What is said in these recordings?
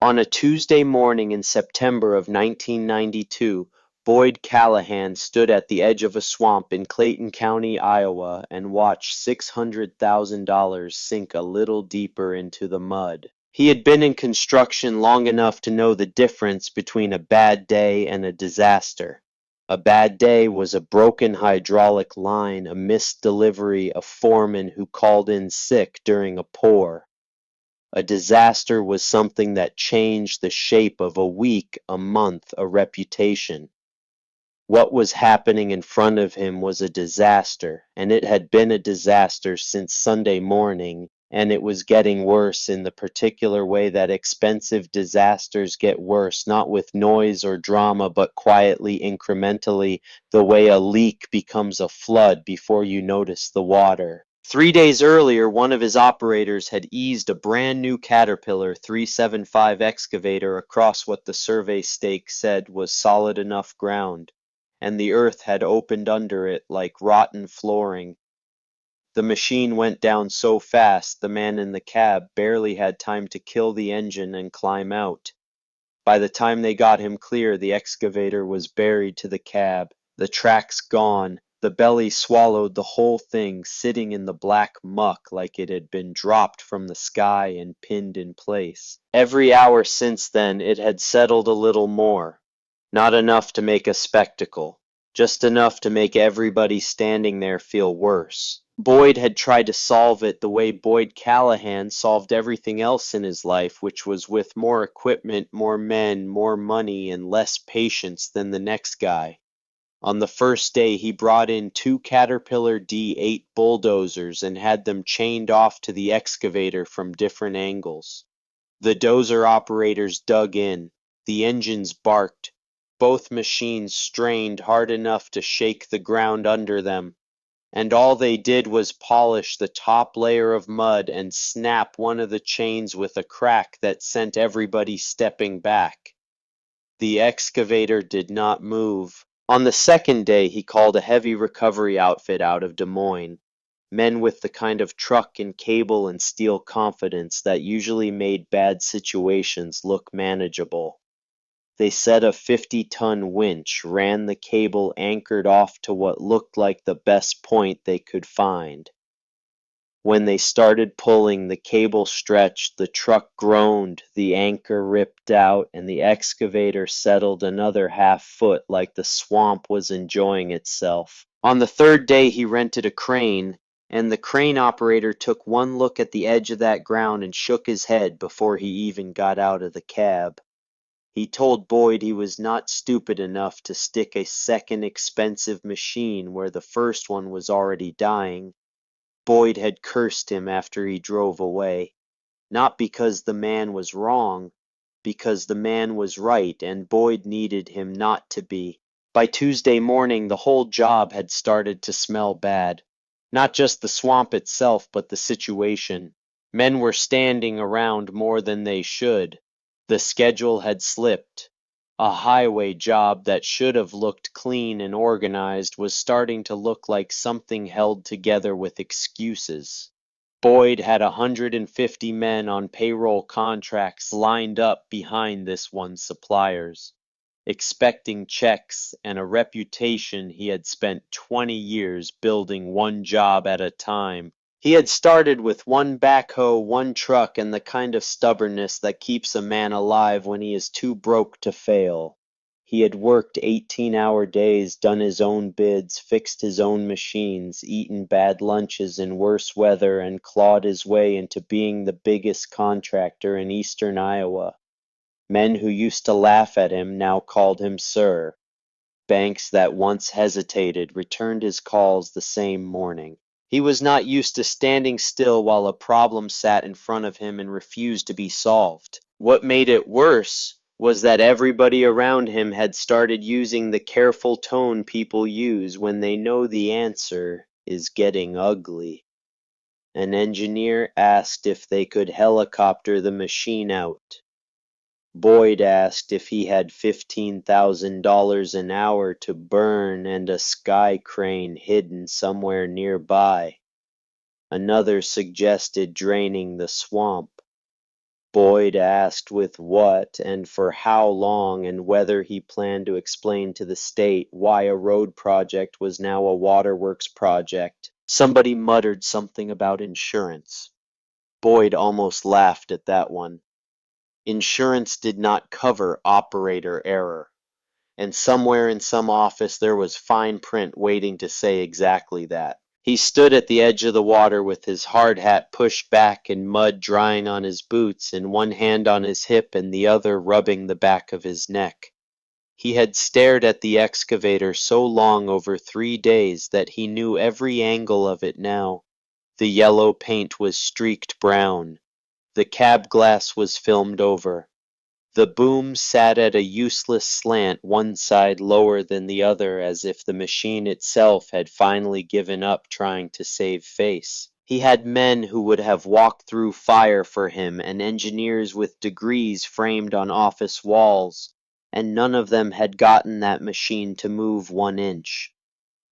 On a Tuesday morning in September of 1992, Boyd Callahan stood at the edge of a swamp in Clayton County, Iowa, and watched $600,000 sink a little deeper into the mud. He had been in construction long enough to know the difference between a bad day and a disaster. A bad day was a broken hydraulic line, a missed delivery, a foreman who called in sick during a pour. A disaster was something that changed the shape of a week, a month, a reputation. What was happening in front of him was a disaster, and it had been a disaster since Sunday morning, and it was getting worse in the particular way that expensive disasters get worse, not with noise or drama, but quietly, incrementally, the way a leak becomes a flood before you notice the water. 3 days earlier, one of his operators had eased a brand new Caterpillar 375 excavator across what the survey stake said was solid enough ground, and the earth had opened under it like rotten flooring. The machine went down so fast the man in the cab barely had time to kill the engine and climb out. By the time they got him clear, the excavator was buried to the cab, the tracks gone, the belly swallowed the whole thing, sitting in the black muck like it had been dropped from the sky and pinned in place. Every hour since then it had settled a little more. Not enough to make a spectacle, just enough to make everybody standing there feel worse. Boyd had tried to solve it the way Boyd Callahan solved everything else in his life, which was with more equipment, more men, more money, and less patience than the next guy. On the first day, he brought in two Caterpillar D8 bulldozers and had them chained off to the excavator from different angles. The dozer operators dug in. The engines barked. Both machines strained hard enough to shake the ground under them, and all they did was polish the top layer of mud and snap one of the chains with a crack that sent everybody stepping back. The excavator did not move. On the second day, he called a heavy recovery outfit out of Des Moines, men with the kind of truck and cable and steel confidence that usually made bad situations look manageable. They set a 50-ton winch, ran the cable anchored off to what looked like the best point they could find. When they started pulling, the cable stretched, the truck groaned, the anchor ripped out, and the excavator settled another half-foot like the swamp was enjoying itself. On the third day he rented a crane, and the crane operator took one look at the edge of that ground and shook his head before he even got out of the cab. He told Boyd he was not stupid enough to stick a second expensive machine where the first one was already dying. Boyd had cursed him after he drove away, not because the man was wrong, because the man was right and Boyd needed him not to be. By Tuesday morning, the whole job had started to smell bad. Not just the swamp itself, but the situation. Men were standing around more than they should. The schedule had slipped. A highway job that should have looked clean and organized was starting to look like something held together with excuses. Boyd had 150 men on payroll contracts lined up behind this one's suppliers, expecting checks and a reputation he had spent 20 years building one job at a time. He had started with one backhoe, one truck, and the kind of stubbornness that keeps a man alive when he is too broke to fail. He had worked 18-hour days, done his own bids, fixed his own machines, eaten bad lunches in worse weather, and clawed his way into being the biggest contractor in eastern Iowa. Men who used to laugh at him now called him sir. Banks that once hesitated returned his calls the same morning. He was not used to standing still while a problem sat in front of him and refused to be solved. What made it worse was that everybody around him had started using the careful tone people use when they know the answer is getting ugly. An engineer asked if they could helicopter the machine out. Boyd asked if he had $15,000 an hour to burn and a sky crane hidden somewhere nearby. Another suggested draining the swamp. Boyd asked with what and for how long and whether he planned to explain to the state why a road project was now a waterworks project. Somebody muttered something about insurance. Boyd almost laughed at that one. Insurance did not cover operator error, and somewhere in some office there was fine print waiting to say exactly that. He stood at the edge of the water with his hard hat pushed back and mud drying on his boots and one hand on his hip and the other rubbing the back of his neck. He had stared at the excavator so long over 3 days that he knew every angle of it now. The yellow paint was streaked brown. The cab glass was filmed over. The boom sat at a useless slant one side lower than the other as if the machine itself had finally given up trying to save face. He had men who would have walked through fire for him and engineers with degrees framed on office walls, and none of them had gotten that machine to move 1 inch.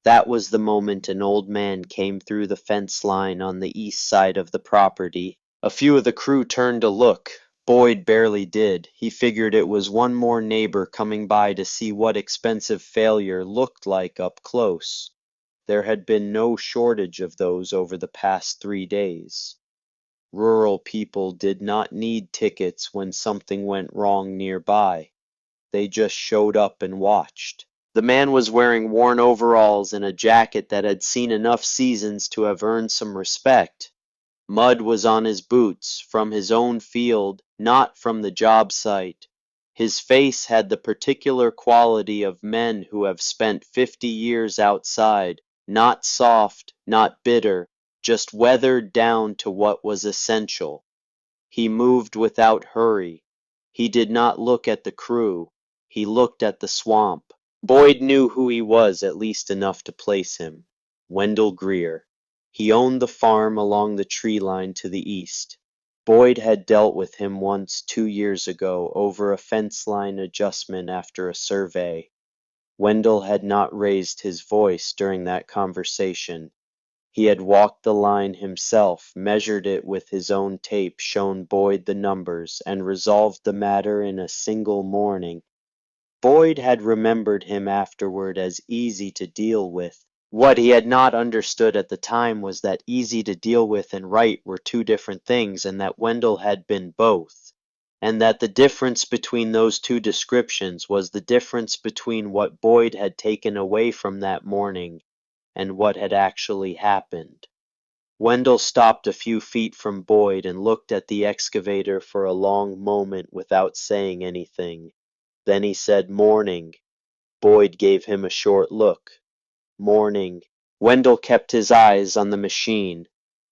That was the moment an old man came through the fence line on the east side of the property. A few of the crew turned to look. Boyd barely did. He figured it was one more neighbor coming by to see what expensive failure looked like up close. There had been no shortage of those over the past 3 days. Rural people did not need tickets when something went wrong nearby. They just showed up and watched. The man was wearing worn overalls and a jacket that had seen enough seasons to have earned some respect. Mud was on his boots, from his own field, not from the job site. His face had the particular quality of men who have spent 50 years outside, not soft, not bitter, just weathered down to what was essential. He moved without hurry. He did not look at the crew. He looked at the swamp. Boyd knew who he was at least enough to place him. Wendell Greer. He owned the farm along the tree line to the east. Boyd had dealt with him once 2 years ago over a fence line adjustment after a survey. Wendell had not raised his voice during that conversation. He had walked the line himself, measured it with his own tape, shown Boyd the numbers, and resolved the matter in a single morning. Boyd had remembered him afterward as easy to deal with. What he had not understood at the time was that easy to deal with and right were two different things, and that Wendell had been both. And that the difference between those two descriptions was the difference between what Boyd had taken away from that morning and what had actually happened. Wendell stopped a few feet from Boyd and looked at the excavator for a long moment without saying anything. Then he said, "Morning." Boyd gave him a short look. "Morning." Wendell kept his eyes on the machine.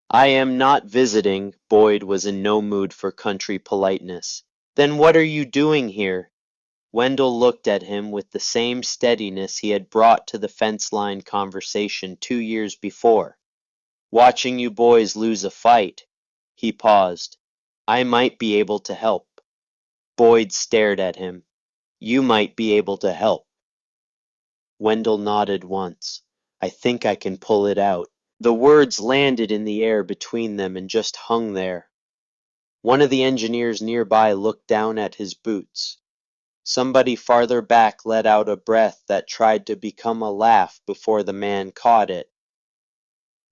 "I am not visiting." Boyd was in no mood for country politeness. "Then what are you doing here?" Wendell looked at him with the same steadiness he had brought to the fence line conversation 2 years before. "Watching you boys lose a fight." He paused. "I might be able to help." Boyd stared at him. "You might be able to help." Wendell nodded once. "I think I can pull it out." The words landed in the air between them and just hung there. One of the engineers nearby looked down at his boots. Somebody farther back let out a breath that tried to become a laugh before the man caught it.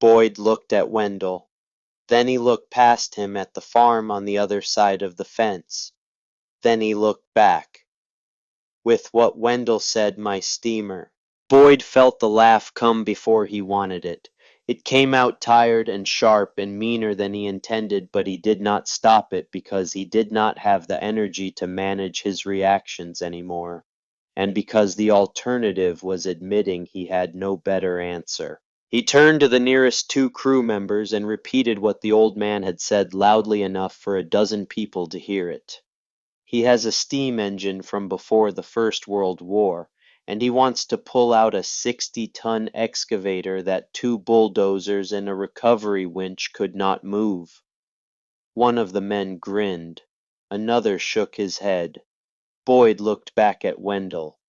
Boyd looked at Wendell. Then he looked past him at the farm on the other side of the fence. Then he looked back. "With what Wendell said, my steamer." Boyd felt the laugh come before he wanted it. It came out tired and sharp and meaner than he intended, but he did not stop it because he did not have the energy to manage his reactions anymore, and because the alternative was admitting he had no better answer. He turned to the nearest two crew members and repeated what the old man had said loudly enough for a dozen people to hear it. "He has a steam engine from before the First World War, and he wants to pull out a 60-ton excavator that two bulldozers and a recovery winch could not move." One of the men grinned. Another shook his head. Boyd looked back at Wendell.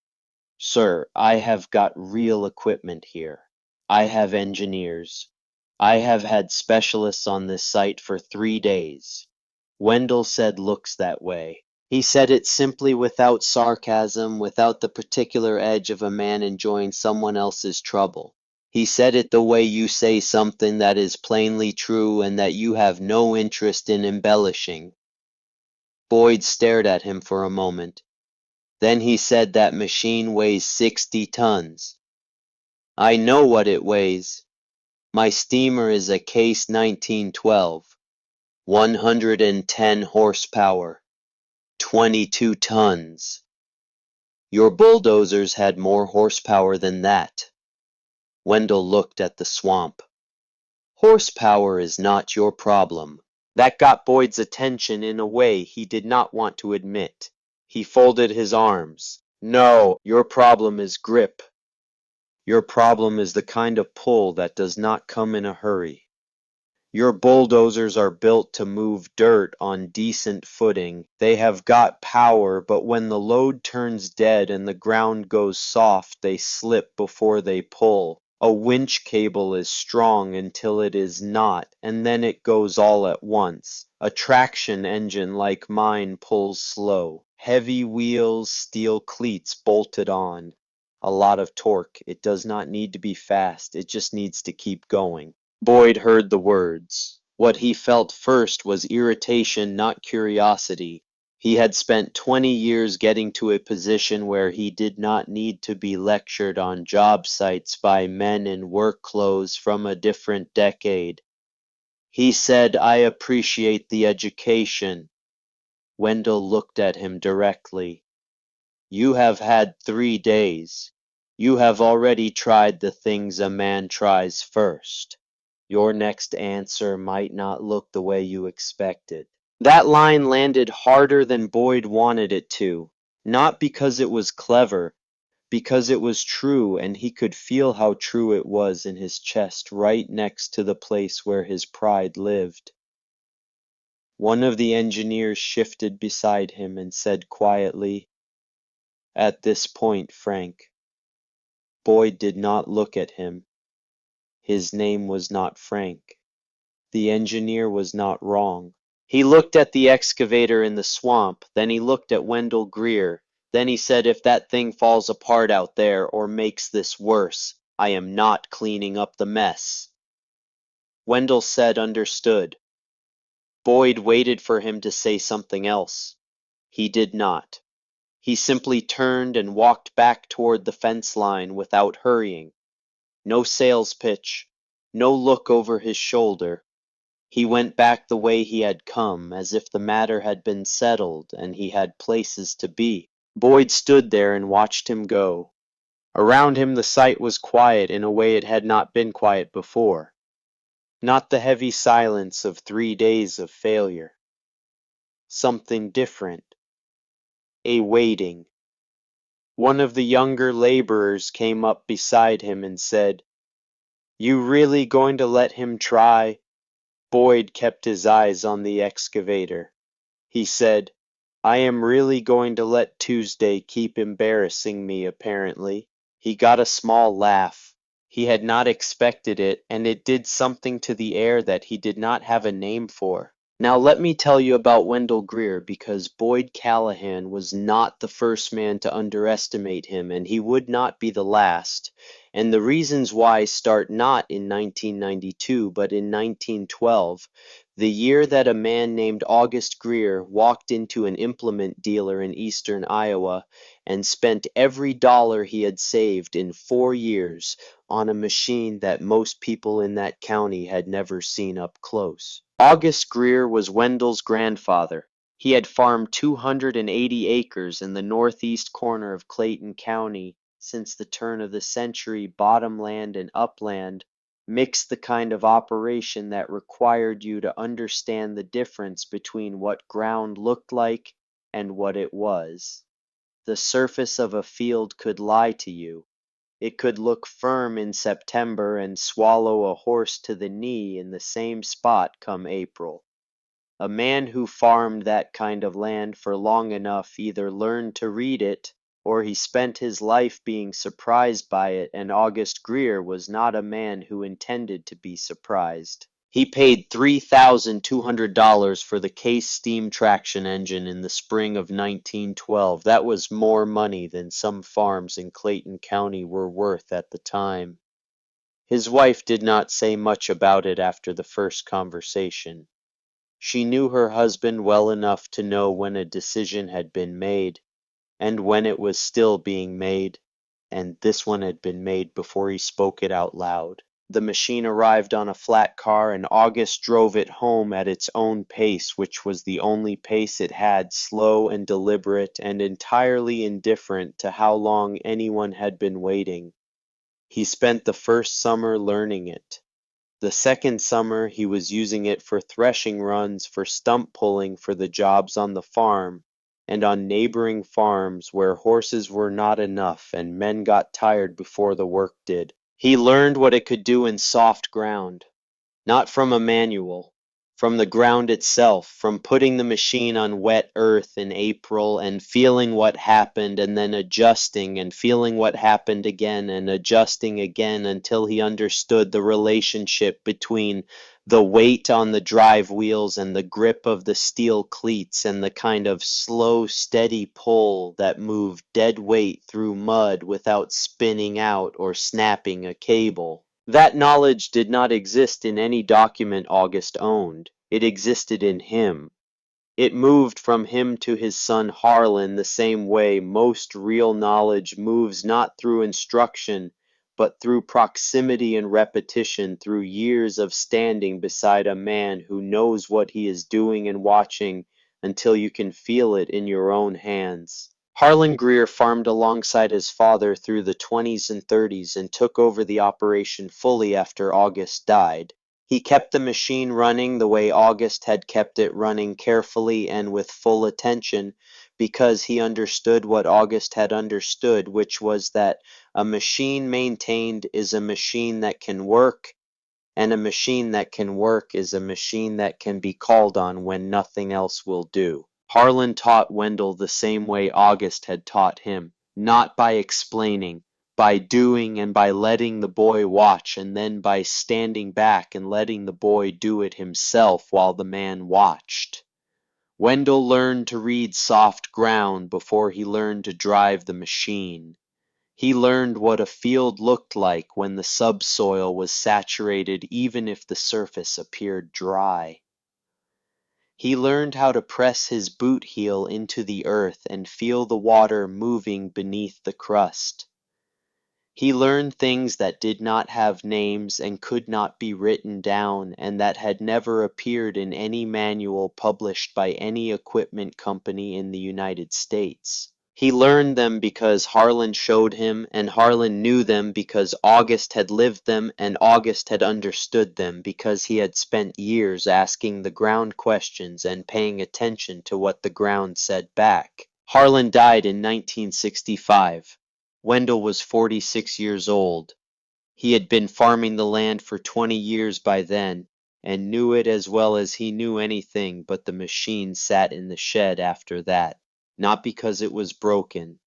"Sir, I have got real equipment here. I have engineers. I have had specialists on this site for 3 days. Wendell said looks that way. He said it simply without sarcasm, without the particular edge of a man enjoying someone else's trouble. He said it the way you say something that is plainly true and that you have no interest in embellishing. Boyd stared at him for a moment. Then he said that machine weighs 60 tons. I know what it weighs. My steamer is a Case 1912. 110 horsepower. 22 tons. Your bulldozers had more horsepower than that. Wendell looked at the swamp. Horsepower is not your problem. That got Boyd's attention in a way he did not want to admit. He folded his arms. No, your problem is grip. Your problem is the kind of pull that does not come in a hurry. Your bulldozers are built to move dirt on decent footing. They have got power, but when the load turns dead and the ground goes soft, they slip before they pull. A winch cable is strong until it is not, and then it goes all at once. A traction engine like mine pulls slow. Heavy wheels, steel cleats bolted on. A lot of torque. It does not need to be fast, it just needs to keep going. Boyd heard the words. What he felt first was irritation, not curiosity. He had spent 20 years getting to a position where he did not need to be lectured on job sites by men in work clothes from a different decade. He said, I appreciate the education. Wendell looked at him directly. You have had 3 days. You have already tried the things a man tries first. Your next answer might not look the way you expected. That line landed harder than Boyd wanted it to, not because it was clever, because it was true, and he could feel how true it was in his chest right next to the place where his pride lived. One of the engineers shifted beside him and said quietly, At this point, Frank. Boyd did not look at him. His name was not Frank. The engineer was not wrong. He looked at the excavator in the swamp, then he looked at Wendell Greer. Then he said, if that thing falls apart out there or makes this worse, I am not cleaning up the mess. Wendell said understood. Boyd waited for him to say something else. He did not. He simply turned and walked back toward the fence line without hurrying. No sales pitch, no look over his shoulder. He went back the way he had come, as if the matter had been settled and he had places to be. Boyd stood there and watched him go. Around him the sight was quiet in a way it had not been quiet before. Not the heavy silence of 3 days of failure. Something different. A waiting. One of the younger laborers came up beside him and said, You really going to let him try? Boyd kept his eyes on the excavator. He said, I am really going to let Tuesday keep embarrassing me, apparently. He got a small laugh. He had not expected it, and it did something to the air that he did not have a name for. Now let me tell you about Wendell Greer, because Boyd Callahan was not the first man to underestimate him, and he would not be the last. And the reasons why start not in 1992, but in 1912, the year that a man named August Greer walked into an implement dealer in eastern Iowa and spent every dollar he had saved in 4 years on a machine that most people in that county had never seen up close. August Greer was Wendell's grandfather. He had farmed 280 acres in the northeast corner of Clayton County since the turn of the century. Bottomland and upland mixed, the kind of operation that required you to understand the difference between what ground looked like and what it was. The surface of a field could lie to you. It could look firm in September and swallow a horse to the knee in the same spot come April. A man who farmed that kind of land for long enough either learned to read it, or he spent his life being surprised by it, and August Greer was not a man who intended to be surprised. He paid $3,200 for the Case steam traction engine in the spring of 1912. That was more money than some farms in Clayton County were worth at the time. His wife did not say much about it after the first conversation. She knew her husband well enough to know when a decision had been made, and when it was still being made, and this one had been made before he spoke it out loud. The machine arrived on a flat car, and August drove it home at its own pace, which was the only pace it had, slow and deliberate and entirely indifferent to how long anyone had been waiting. He spent the first summer learning it. The second summer he was using it for threshing runs, for stump pulling for the jobs on the farm, and on neighboring farms where horses were not enough and men got tired before the work did. He learned what it could do in soft ground. Not from a manual, from the ground itself, from putting the machine on wet earth in April and feeling what happened and then adjusting and feeling what happened again and adjusting again until he understood the relationship between the weight on the drive wheels and the grip of the steel cleats and the kind of slow, steady pull that moved dead weight through mud without spinning out or snapping a cable. That knowledge did not exist in any document August owned. It existed in him. It moved from him to his son Harlan the same way most real knowledge moves, not through instruction, but through proximity and repetition, through years of standing beside a man who knows what he is doing and watching until you can feel it in your own hands. Harlan Greer farmed alongside his father through the 20s and 30s and took over the operation fully after August died. He kept the machine running the way August had kept it running, carefully and with full attention, because he understood what August had understood, which was that a machine maintained is a machine that can work, and a machine that can work is a machine that can be called on when nothing else will do. Harlan taught Wendell the same way August had taught him, not by explaining, by doing and by letting the boy watch, and then by standing back and letting the boy do it himself while the man watched. Wendell learned to read soft ground before he learned to drive the machine. He learned what a field looked like when the subsoil was saturated even if the surface appeared dry. He learned how to press his boot heel into the earth and feel the water moving beneath the crust. He learned things that did not have names and could not be written down and that had never appeared in any manual published by any equipment company in the United States. He learned them because Harlan showed him, and Harlan knew them because August had lived them, and August had understood them because he had spent years asking the ground questions and paying attention to what the ground said back. Harlan died in 1965. Wendell was 46 years old. He had been farming the land for 20 years by then, and knew it as well as he knew anything, but the machine sat in the shed after that. Not because it was broken,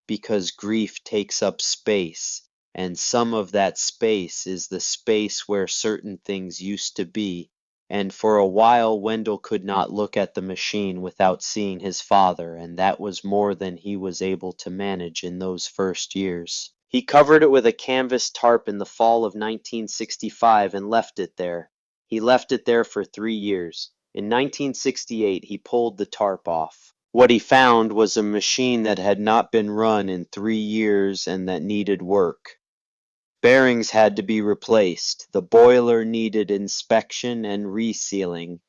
because grief takes up space, and some of that space is the space where certain things used to be, and for a while Wendell could not look at the machine without seeing his father, and that was more than he was able to manage in those first years. He covered it with a canvas tarp in the fall of 1965 and left it there. He left it there for 3 years. In 1968 he pulled the tarp off. What he found was a machine that had not been run in 3 years and that needed work. Bearings had to be replaced, the boiler needed inspection and resealing,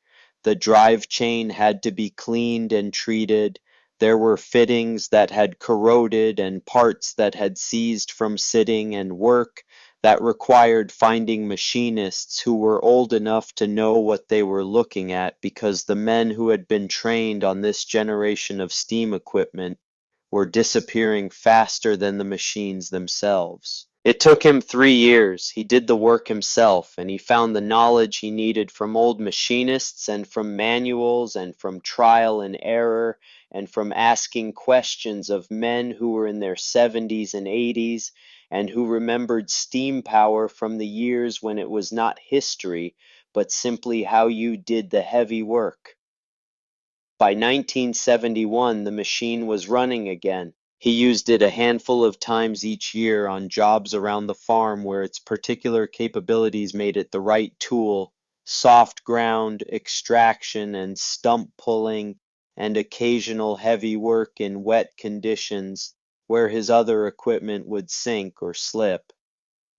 the drive chain had to be cleaned and treated, there were fittings that had corroded and parts that had seized from sitting, and work that required finding machinists who were old enough to know what they were looking at, because the men who had been trained on this generation of steam equipment were disappearing faster than the machines themselves. It took him 3 years. He did the work himself, and he found the knowledge he needed from old machinists and from manuals and from trial and error and from asking questions of men who were in their 70s and 80s and who remembered steam power from the years when it was not history, but simply how you did the heavy work. By 1971, the machine was running again. He used it a handful of times each year on jobs around the farm where its particular capabilities made it the right tool: soft ground, extraction, and stump pulling, and occasional heavy work in wet conditions where his other equipment would sink or slip.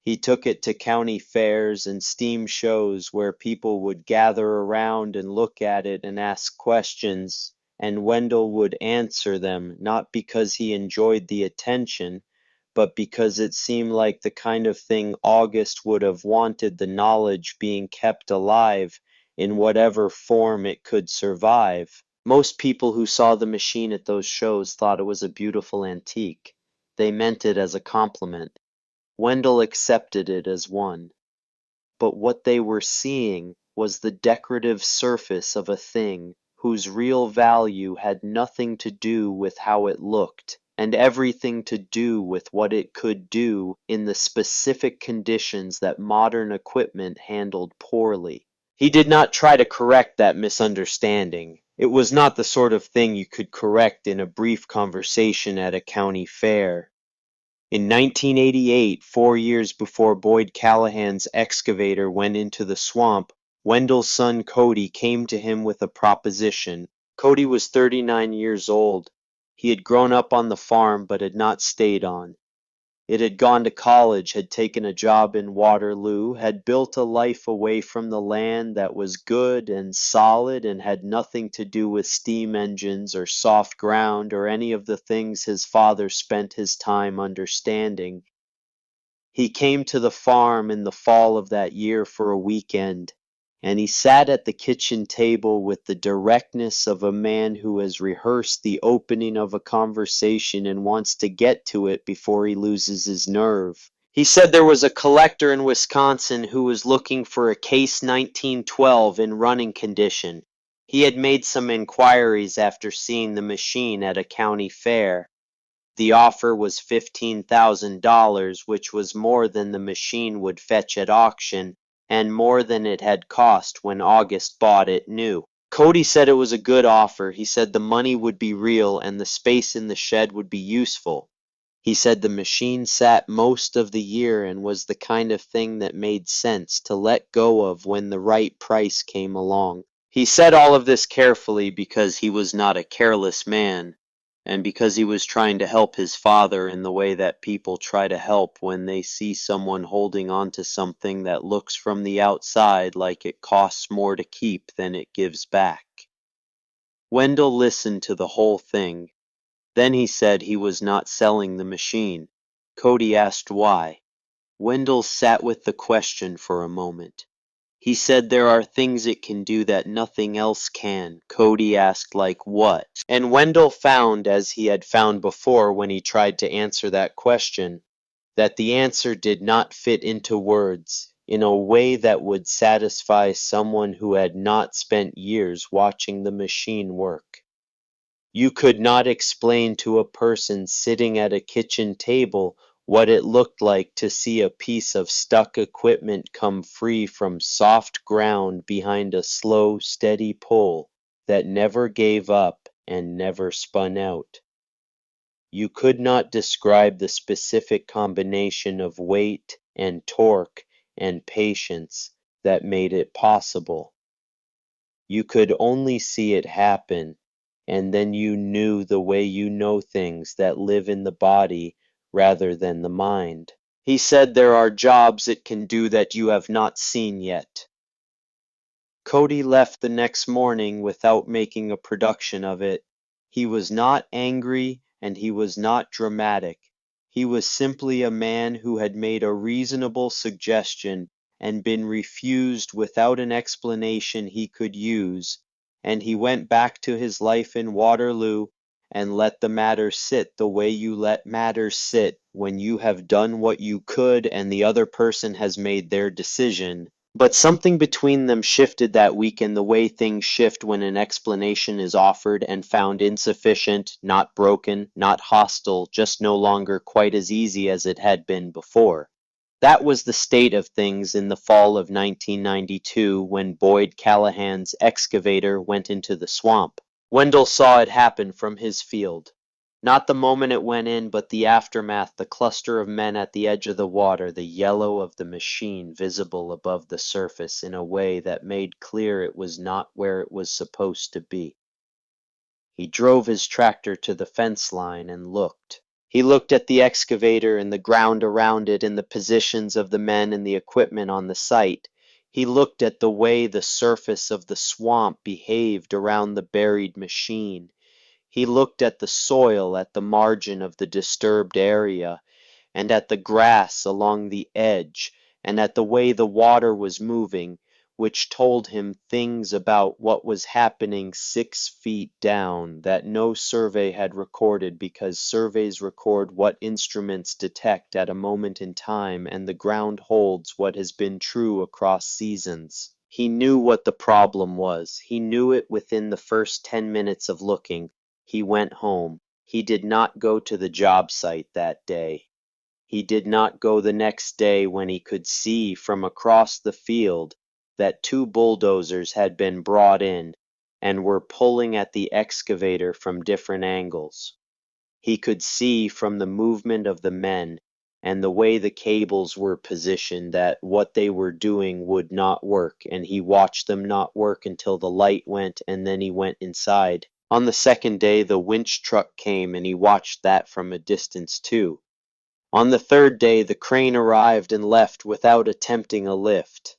He took it to county fairs and steam shows where people would gather around and look at it and ask questions, and Wendell would answer them, not because he enjoyed the attention, but because it seemed like the kind of thing August would have wanted the knowledge being kept alive in whatever form it could survive. Most people who saw the machine at those shows thought it was a beautiful antique. They meant it as a compliment. Wendell accepted it as one. But what they were seeing was the decorative surface of a thing whose real value had nothing to do with how it looked, and everything to do with what it could do in the specific conditions that modern equipment handled poorly. He did not try to correct that misunderstanding. It was not the sort of thing you could correct in a brief conversation at a county fair. In 1988, 4 years before Boyd Callahan's excavator went into the swamp, Wendell's son Cody came to him with a proposition. Cody was 39 years old. He had grown up on the farm but had not stayed on. It had gone to college, had taken a job in Waterloo, had built a life away from the land that was good and solid and had nothing to do with steam engines or soft ground or any of the things his father spent his time understanding. He came to the farm in the fall of that year for a weekend, and he sat at the kitchen table with the directness of a man who has rehearsed the opening of a conversation and wants to get to it before he loses his nerve. He said there was a collector in Wisconsin who was looking for a case 1912 in running condition. He had made some inquiries after seeing the machine at a county fair. The offer was $15,000, which was more than the machine would fetch at auction, and more than it had cost when August bought it new. Cody said it was a good offer. He said the money would be real and the space in the shed would be useful. He said the machine sat most of the year and was the kind of thing that made sense to let go of when the right price came along. He said all of this carefully because he was not a careless man, and because he was trying to help his father in the way that people try to help when they see someone holding on to something that looks from the outside like it costs more to keep than it gives back. Wendell listened to the whole thing. Then he said he was not selling the machine. Cody asked why. Wendell sat with the question for a moment. He said there are things it can do that nothing else can. Cody asked, like what? And Wendell found, as he had found before when he tried to answer that question, that the answer did not fit into words in a way that would satisfy someone who had not spent years watching the machine work. You could not explain to a person sitting at a kitchen table what it looked like to see a piece of stuck equipment come free from soft ground behind a slow, steady pull that never gave up and never spun out. You could not describe the specific combination of weight and torque and patience that made it possible. You could only see it happen, and then you knew the way you know things that live in the body rather than the mind. He said there are jobs it can do that you have not seen yet. Cody left the next morning without making a production of it. He was not angry and he was not dramatic. He was simply a man who had made a reasonable suggestion and been refused without an explanation he could use, and he went back to his life in Waterloo and let the matter sit the way you let matters sit when you have done what you could and the other person has made their decision. But something between them shifted that week in the way things shift when an explanation is offered and found insufficient, not broken, not hostile, just no longer quite as easy as it had been before. That was the state of things in the fall of 1992 when Boyd Callahan's excavator went into the swamp. Wendell saw it happen from his field. Not the moment it went in, but the aftermath, the cluster of men at the edge of the water, the yellow of the machine visible above the surface in a way that made clear it was not where it was supposed to be. He drove his tractor to the fence line and looked. He looked at the excavator and the ground around it and the positions of the men and the equipment on the site. He looked at the way the surface of the swamp behaved around the buried machine. He looked at the soil at the margin of the disturbed area, and at the grass along the edge, and at the way the water was moving, which told him things about what was happening 6 feet down that no survey had recorded, because surveys record what instruments detect at a moment in time, and the ground holds what has been true across seasons. He knew what the problem was. He knew it within the first 10 minutes of looking. He went home. He did not go to the job site that day. He did not go the next day when he could see from across the field that 2 bulldozers had been brought in and were pulling at the excavator from different angles. He could see from the movement of the men and the way the cables were positioned that what they were doing would not work, and he watched them not work until the light went, and then he went inside. On the second day, the winch truck came, and he watched that from a distance too. On the third day, the crane arrived and left without attempting a lift.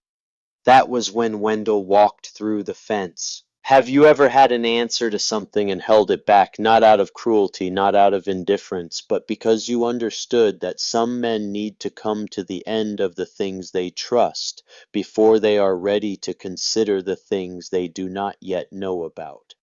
That was when Wendell walked through the fence. Have you ever had an answer to something and held it back, not out of cruelty, not out of indifference, but because you understood that some men need to come to the end of the things they trust before they are ready to consider the things they do not yet know about?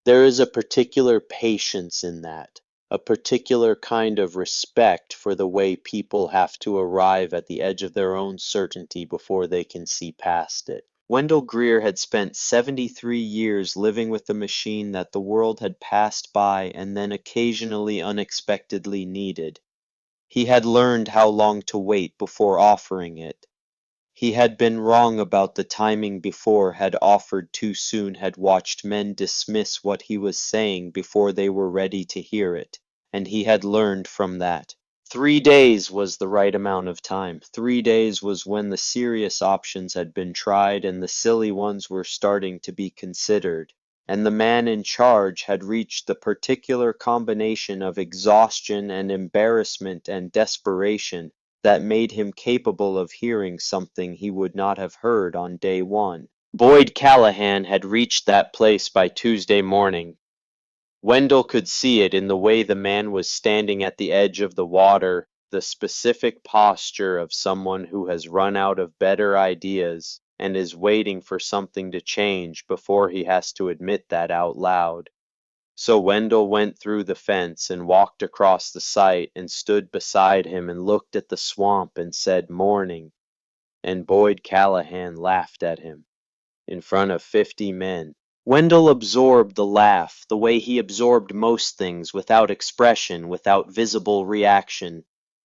There is a particular patience in that, a particular kind of respect for the way people have to arrive at the edge of their own certainty before they can see past it. Wendell Greer had spent 73 years living with the machine that the world had passed by and then occasionally unexpectedly needed. He had learned how long to wait before offering it. He had been wrong about the timing before, had offered too soon, had watched men dismiss what he was saying before they were ready to hear it, and he had learned from that. 3 days was the right amount of time. 3 days was when the serious options had been tried and the silly ones were starting to be considered, and the man in charge had reached the particular combination of exhaustion and embarrassment and desperation that made him capable of hearing something he would not have heard on day one. Boyd Callahan had reached that place by Tuesday morning. Wendell could see it in the way the man was standing at the edge of the water, the specific posture of someone who has run out of better ideas and is waiting for something to change before he has to admit that out loud. So Wendell went through the fence and walked across the site and stood beside him and looked at the swamp and said, "Morning," and Boyd Callahan laughed at him in front of 50 men. Wendell absorbed the laugh the way he absorbed most things, without expression, without visible reaction.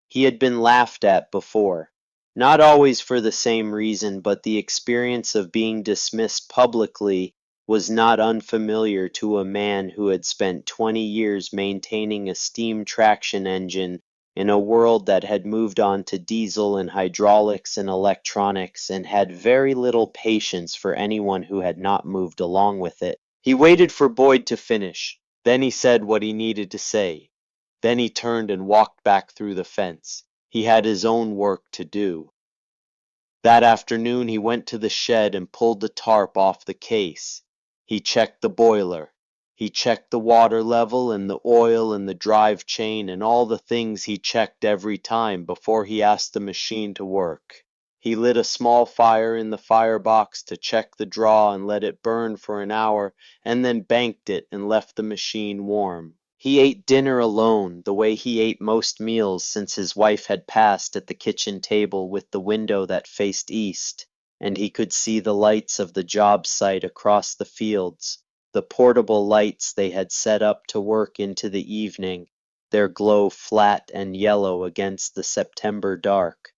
He had been laughed at before. Not always for the same reason, but the experience of being dismissed publicly was not unfamiliar to a man who had spent 20 years maintaining a steam traction engine in a world that had moved on to diesel and hydraulics and electronics and had very little patience for anyone who had not moved along with it. He waited for Boyd to finish. Then he said what he needed to say. Then he turned and walked back through the fence. He had his own work to do. That afternoon he went to the shed and pulled the tarp off the case. He checked the boiler. He checked the water level and the oil and the drive chain and all the things he checked every time before he asked the machine to work. He lit a small fire in the firebox to check the draw and let it burn for an hour, and then banked it and left the machine warm. He ate dinner alone, the way he ate most meals since his wife had passed, at the kitchen table with the window that faced east, and he could see the lights of the job site across the fields, the portable lights they had set up to work into the evening, their glow flat and yellow against the September dark.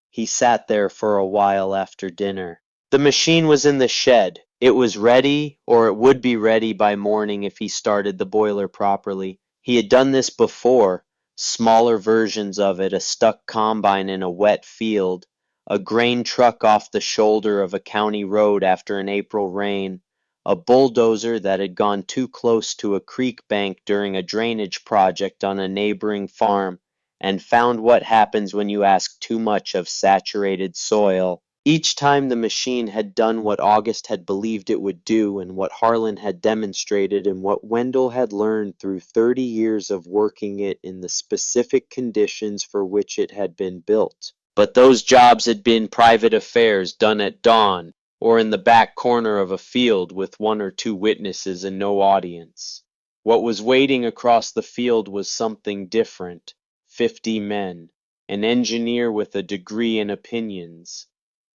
He sat there for a while after dinner. The machine was in the shed. It was ready, or it would be ready by morning if he started the boiler properly. He had done this before, smaller versions of it, a stuck combine in a wet field, a grain truck off the shoulder of a county road after an April rain, a bulldozer that had gone too close to a creek bank during a drainage project on a neighboring farm, and found what happens when you ask too much of saturated soil. Each time the machine had done what August had believed it would do, and what Harlan had demonstrated, and what Wendell had learned through 30 years of working it in the specific conditions for which it had been built. But those jobs had been private affairs done at dawn, or in the back corner of a field with one or two witnesses and no audience. What was waiting across the field was something different. 50 men, an engineer with a degree and opinions,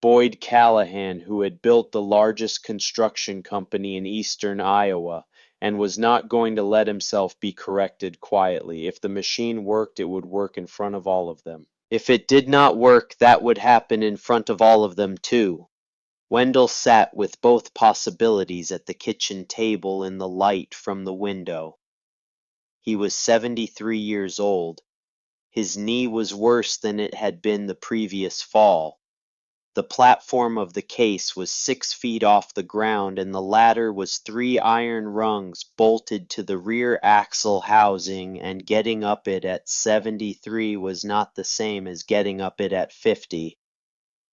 Boyd Callahan, who had built the largest construction company in eastern Iowa, and was not going to let himself be corrected quietly. If the machine worked, it would work in front of all of them. If it did not work, that would happen in front of all of them too. Wendell sat with both possibilities at the kitchen table in the light from the window. He was 73 years old. His knee was worse than it had been the previous fall. The platform of the case was 6 feet off the ground, and the ladder was 3 iron rungs bolted to the rear axle housing, and getting up it at 73 was not the same as getting up it at 50.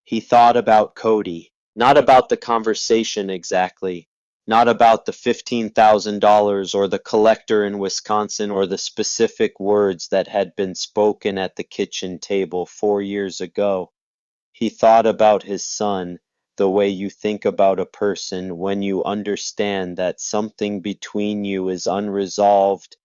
He thought about Cody, not about the conversation exactly, not about the $15,000 or the collector in Wisconsin or the specific words that had been spoken at the kitchen table 4 years ago. He thought about his son, the way you think about a person when you understand that something between you is unresolved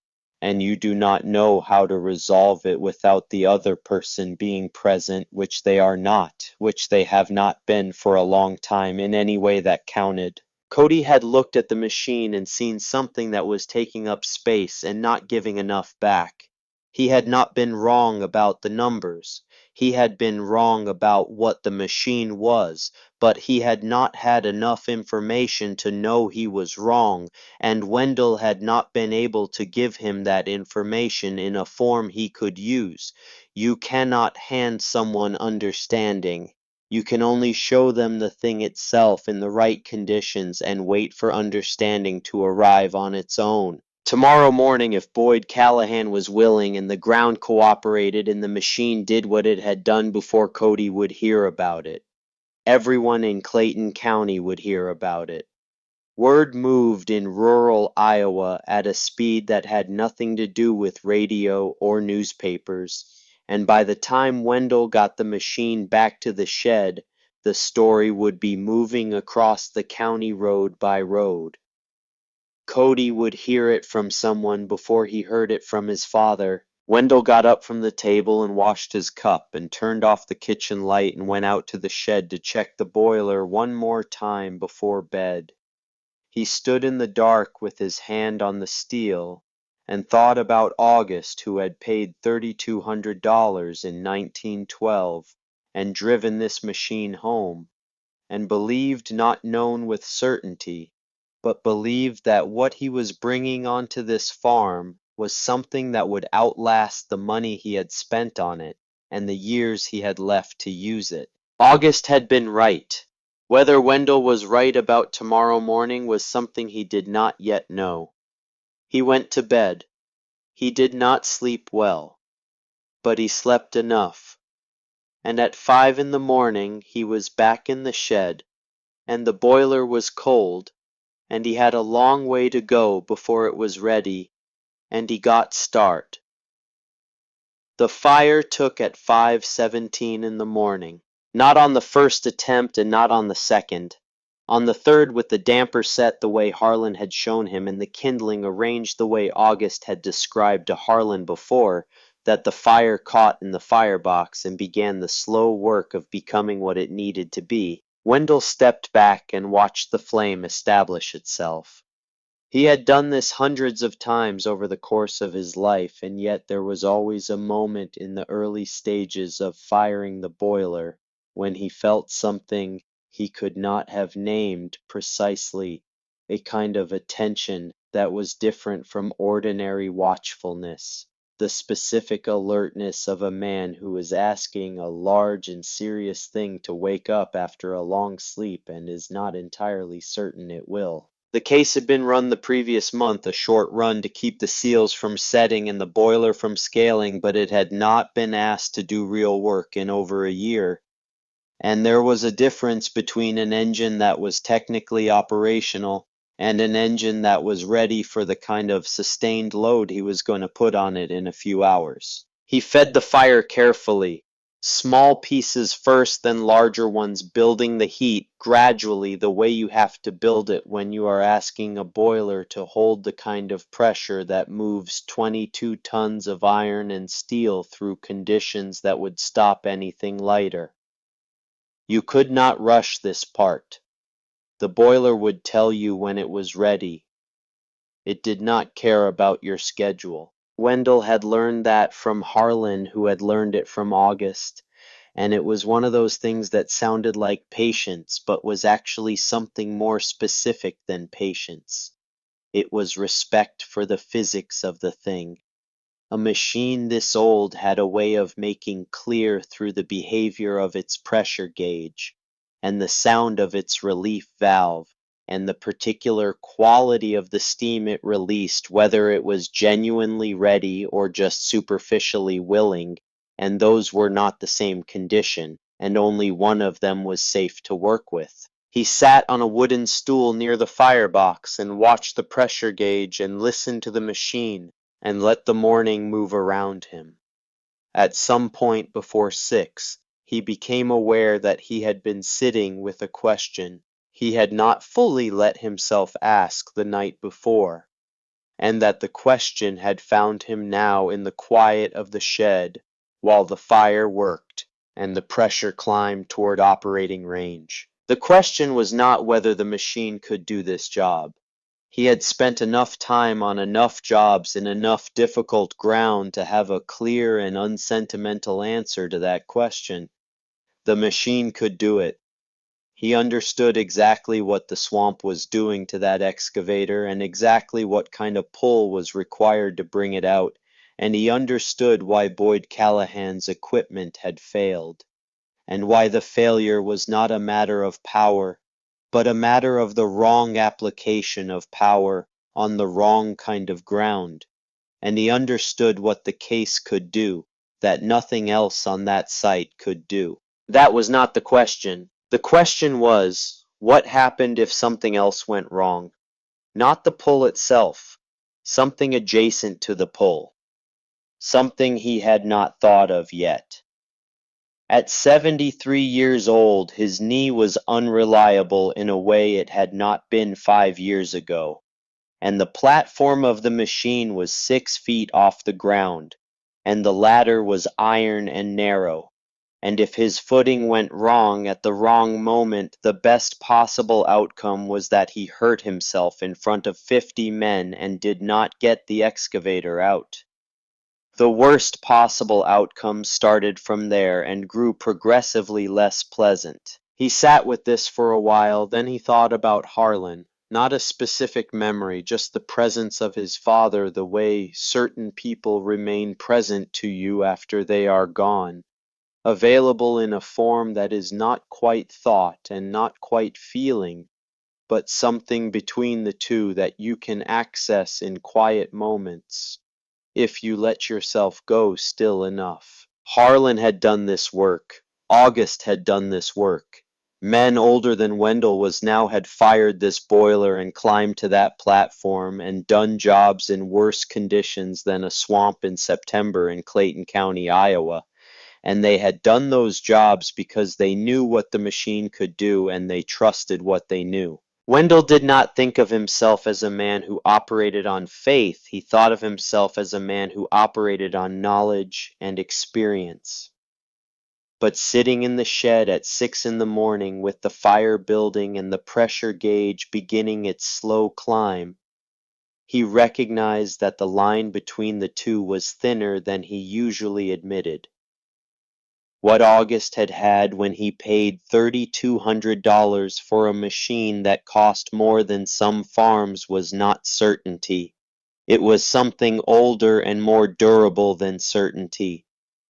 and you do not know how to resolve it without the other person being present, which they are not, which they have not been for a long time in any way that counted. Cody had looked at the machine and seen something that was taking up space and not giving enough back. He had not been wrong about the numbers. He had been wrong about what the machine was, but he had not had enough information to know he was wrong, and Wendell had not been able to give him that information in a form he could use. You cannot hand someone understanding. You can only show them the thing itself in the right conditions and wait for understanding to arrive on its own. Tomorrow morning, if Boyd Callahan was willing and the ground cooperated and the machine did what it had done before, Cody would hear about it. Everyone in Clayton County would hear about it. Word moved in rural Iowa at a speed that had nothing to do with radio or newspapers, and by the time Wendell got the machine back to the shed, the story would be moving across the county road by road. Cody would hear it from someone before he heard it from his father. Wendell got up from the table and washed his cup and turned off the kitchen light and went out to the shed to check the boiler one more time before bed. He stood in the dark with his hand on the steel and thought about August, who had paid $3,200 in 1912 and driven this machine home, and believed, not known with certainty, but believed that what he was bringing onto this farm was something that would outlast the money he had spent on it and the years he had left to use it. August had been right. Whether Wendell was right about tomorrow morning was something he did not yet know. He went to bed. He did not sleep well, but he slept enough, and at 5 in the morning he was back in the shed, and the boiler was cold, and he had a long way to go before it was ready, and he got start. The fire took at 5:17 in the morning, not on the first attempt and not on the second. On the third, with the damper set the way Harlan had shown him and the kindling arranged the way August had described to Harlan before, that the fire caught in the firebox and began the slow work of becoming what it needed to be. Wendell stepped back and watched the flame establish itself. He had done this hundreds of times over the course of his life, and yet there was always a moment in the early stages of firing the boiler when he felt something he could not have named precisely, a kind of attention that was different from ordinary watchfulness, the specific alertness of a man who is asking a large and serious thing to wake up after a long sleep and is not entirely certain it will. The case had been run the previous month, a short run to keep the seals from setting and the boiler from scaling, but it had not been asked to do real work in over a year. And there was a difference between an engine that was technically operational and an engine that was ready for the kind of sustained load he was going to put on it in a few hours. He fed the fire carefully, small pieces first, then larger ones, building the heat gradually the way you have to build it when you are asking a boiler to hold the kind of pressure that moves 22 tons of iron and steel through conditions that would stop anything lighter. You could not rush this part. The boiler would tell you when it was ready. It did not care about your schedule. Wendell had learned that from Harlan, who had learned it from August, and it was one of those things that sounded like patience, but was actually something more specific than patience. It was respect for the physics of the thing. A machine this old had a way of making clear through the behavior of its pressure gauge, and the sound of its relief valve, and the particular quality of the steam it released, whether it was genuinely ready or just superficially willing, and those were not the same condition, and only one of them was safe to work with. He sat on a wooden stool near the firebox and watched the pressure gauge and listened to the machine, and let the morning move around him. At some point before 6, he became aware that he had been sitting with a question he had not fully let himself ask the night before, and that the question had found him now in the quiet of the shed while the fire worked and the pressure climbed toward operating range. The question was not whether the machine could do this job. He had spent enough time on enough jobs in enough difficult ground to have a clear and unsentimental answer to that question. The machine could do it. He understood exactly what the swamp was doing to that excavator and exactly what kind of pull was required to bring it out, and he understood why Boyd Callahan's equipment had failed, and why the failure was not a matter of power, but a matter of the wrong application of power on the wrong kind of ground, and he understood what the case could do that nothing else on that site could do. That was not the question. The question was, what happened if something else went wrong? Not the pull itself, something adjacent to the pull, something he had not thought of yet. At 73 years old, his knee was unreliable in a way it had not been 5 years ago, and the platform of the machine was 6 feet off the ground, and the ladder was iron and narrow, and if his footing went wrong at the wrong moment, the best possible outcome was that he hurt himself in front of 50 men and did not get the excavator out. The worst possible outcome started from there and grew progressively less pleasant. He sat with this for a while, then he thought about Harlan. Not a specific memory, just the presence of his father, the way certain people remain present to you after they are gone, available in a form that is not quite thought and not quite feeling, but something between the two that you can access in quiet moments, if you let yourself go still enough. Harlan had done this work. August had done this work. Men older than Wendell was now had fired this boiler and climbed to that platform and done jobs in worse conditions than a swamp in September in Clayton County, Iowa. And they had done those jobs because they knew what the machine could do and they trusted what they knew. Wendell did not think of himself as a man who operated on faith. He thought of himself as a man who operated on knowledge and experience. But sitting in the shed at 6 in the morning with the fire building and the pressure gauge beginning its slow climb, he recognized that the line between the two was thinner than he usually admitted. What August had had when he paid $3,200 for a machine that cost more than some farms was not certainty. It was something older and more durable than certainty.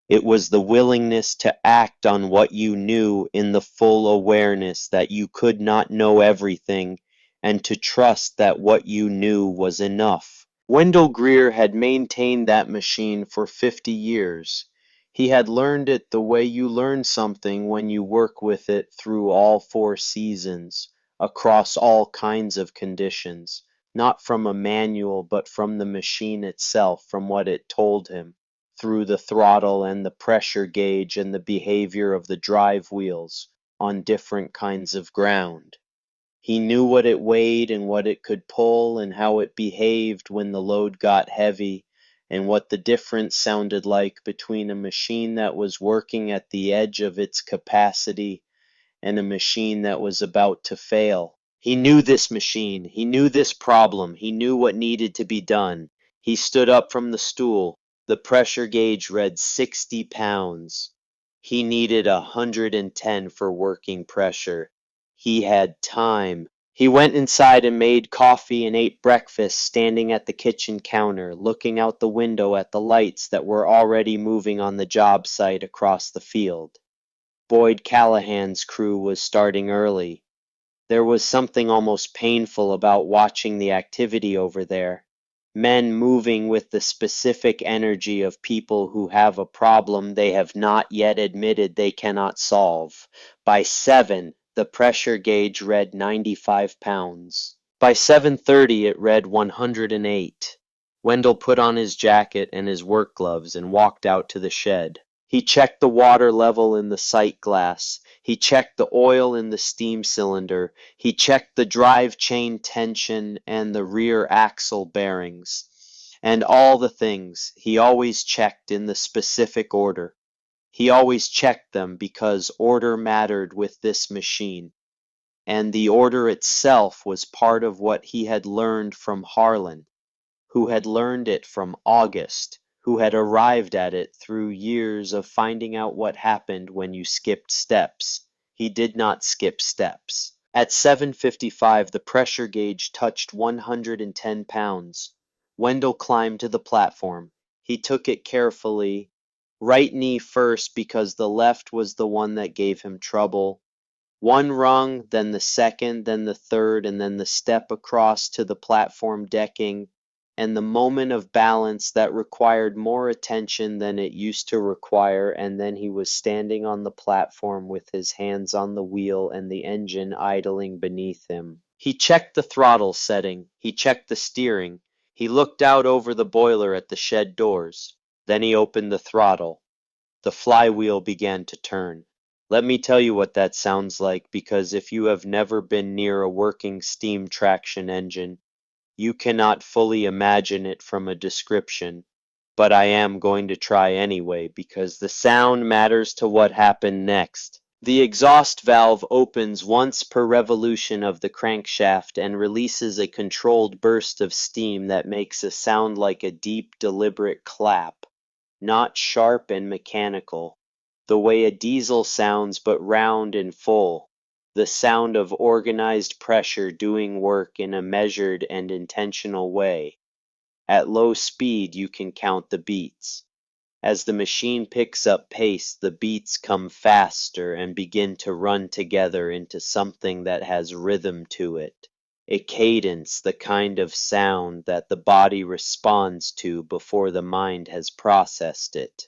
It was the willingness to act on what you knew in the full awareness that you could not know everything, and to trust that what you knew was enough. Wendell Greer had maintained that machine for 50 years. He had learned it the way you learn something when you work with it through all 4 seasons, across all kinds of conditions, not from a manual but from the machine itself, from what it told him, through the throttle and the pressure gauge and the behavior of the drive wheels on different kinds of ground. He knew what it weighed and what it could pull and how it behaved when the load got heavy, and what the difference sounded like between a machine that was working at the edge of its capacity and a machine that was about to fail. He knew this machine, he knew this problem, he knew what needed to be done. He stood up from the stool. The pressure gauge read 60 pounds. He needed 110 for working pressure. He had time. He went inside and made coffee and ate breakfast standing at the kitchen counter, looking out the window at the lights that were already moving on the job site across the field. Boyd Callahan's crew was starting early. There was something almost painful about watching the activity over there. Men moving with the specific energy of people who have a problem they have not yet admitted they cannot solve. By 7, the pressure gauge read 95 pounds. By 7:30 it read 108. Wendell put on his jacket and his work gloves and walked out to the shed. He checked the water level in the sight glass. He checked the oil in the steam cylinder. He checked the drive chain tension and the rear axle bearings. And all the things he always checked in the specific order. He always checked them because order mattered with this machine. And the order itself was part of what he had learned from Harlan, who had learned it from August, who had arrived at it through years of finding out what happened when you skipped steps. He did not skip steps. At 7:55 the pressure gauge touched 110 pounds. Wendell climbed to the platform. He took it carefully, right knee first because the left was the one that gave him trouble. One rung, then the second, then the third, and then the step across to the platform decking, and the moment of balance that required more attention than it used to require, and then he was standing on the platform with his hands on the wheel and the engine idling beneath him. He checked the throttle setting, he checked the steering, he looked out over the boiler at the shed doors. Then he opened the throttle. The flywheel began to turn. Let me tell you what that sounds like, because if you have never been near a working steam traction engine, you cannot fully imagine it from a description, but I am going to try anyway because the sound matters to what happened next. The exhaust valve opens once per revolution of the crankshaft and releases a controlled burst of steam that makes a sound like a deep, deliberate clap, not sharp and mechanical, the way a diesel sounds but round and full. The sound of organized pressure doing work in a measured and intentional way. At low speed you can count the beats. As the machine picks up pace, the beats come faster and begin to run together into something that has rhythm to it. A cadence, the kind of sound that the body responds to before the mind has processed it.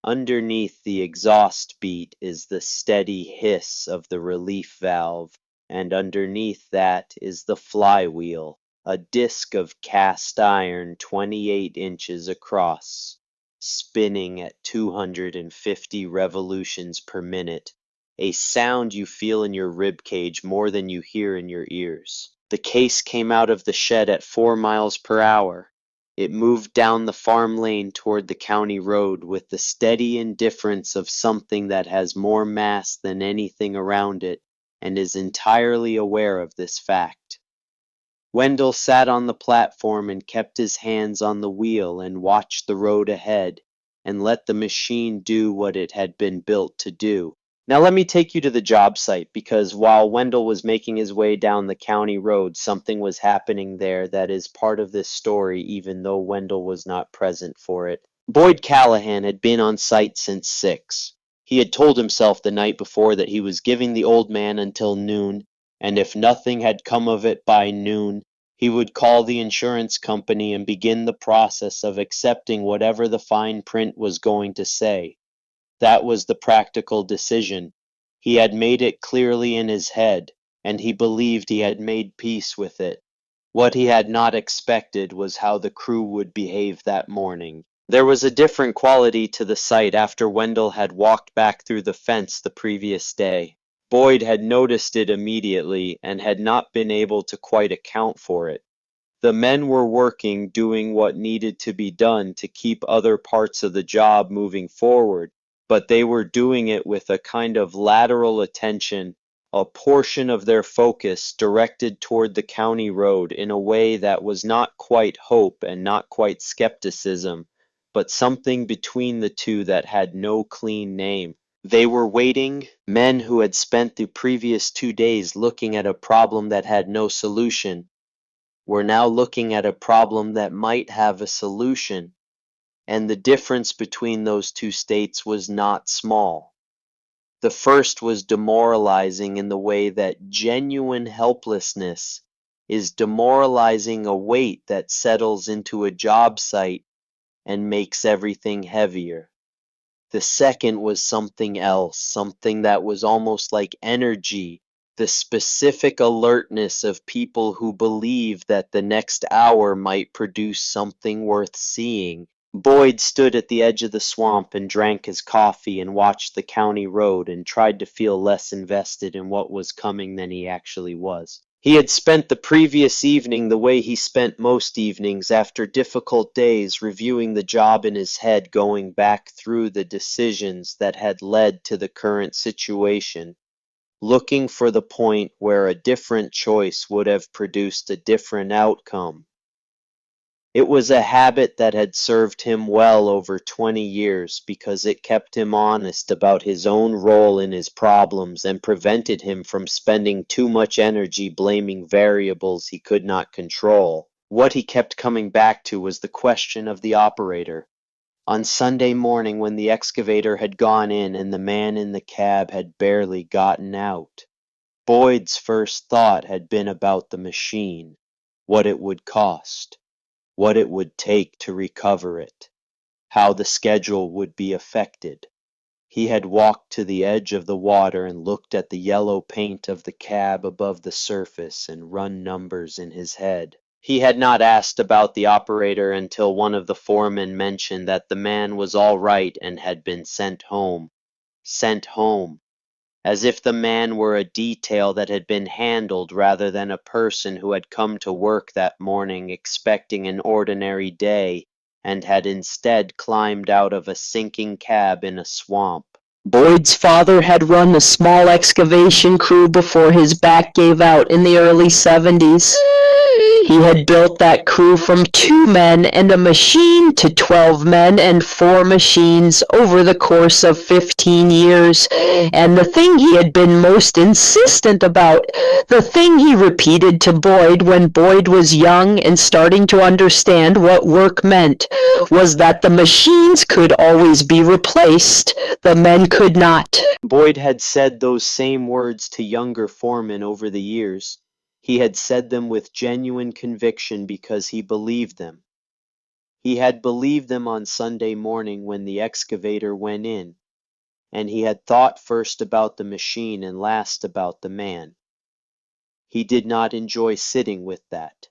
Underneath the exhaust beat is the steady hiss of the relief valve, and underneath that is the flywheel, a disc of cast iron 28 inches across, spinning at 250 revolutions per minute, a sound you feel in your rib cage more than you hear in your ears. The case came out of the shed at 4 miles per hour. It moved down the farm lane toward the county road with the steady indifference of something that has more mass than anything around it and is entirely aware of this fact. Wendell sat on the platform and kept his hands on the wheel and watched the road ahead, and let the machine do what it had been built to do. Now let me take you to the job site, because while Wendell was making his way down the county road, something was happening there that is part of this story, even though Wendell was not present for it. Boyd Callahan had been on site since 6. He had told himself the night before that he was giving the old man until noon, and if nothing had come of it by noon, he would call the insurance company and begin the process of accepting whatever the fine print was going to say. That was the practical decision. He had made it clearly in his head, and he believed he had made peace with it. What he had not expected was how the crew would behave that morning. There was a different quality to the sight after Wendell had walked back through the fence the previous day. Boyd had noticed it immediately and had not been able to quite account for it. The men were working, doing what needed to be done to keep other parts of the job moving forward, but they were doing it with a kind of lateral attention, a portion of their focus directed toward the county road in a way that was not quite hope and not quite skepticism, but something between the two that had no clean name. They were waiting, men who had spent the previous 2 days looking at a problem that had no solution, were now looking at a problem that might have a solution, and the difference between those two states was not small. The first was demoralizing in the way that genuine helplessness is demoralizing, a weight that settles into a job site and makes everything heavier. The second was something else, something that was almost like energy, the specific alertness of people who believe that the next hour might produce something worth seeing. Boyd stood at the edge of the swamp and drank his coffee and watched the county road and tried to feel less invested in what was coming than he actually was. He had spent the previous evening the way he spent most evenings after difficult days, reviewing the job in his head, going back through the decisions that had led to the current situation, looking for the point where a different choice would have produced a different outcome. It was a habit that had served him well over 20 years because it kept him honest about his own role in his problems and prevented him from spending too much energy blaming variables he could not control. What he kept coming back to was the question of the operator. On Sunday morning, when the excavator had gone in and the man in the cab had barely gotten out, Boyd's first thought had been about the machine, what it would cost, what it would take to recover it, how the schedule would be affected. He had walked to the edge of the water and looked at the yellow paint of the cab above the surface and run numbers in his head. He had not asked about the operator until one of the foremen mentioned that the man was all right and had been sent home. Sent home. As if the man were a detail that had been handled rather than a person who had come to work that morning expecting an ordinary day and had instead climbed out of a sinking cab in a swamp. Boyd's father had run a small excavation crew before his back gave out in the early 70s. He had built that crew from 2 men and a machine to 12 men and 4 machines over the course of 15 years. And the thing he had been most insistent about, the thing he repeated to Boyd when Boyd was young and starting to understand what work meant, was that the machines could always be replaced, the men could not. Boyd had said those same words to younger foremen over the years. He had said them with genuine conviction because he believed them. He had believed them on Sunday morning when the excavator went in, and he had thought first about the machine and last about the man. He did not enjoy sitting with that.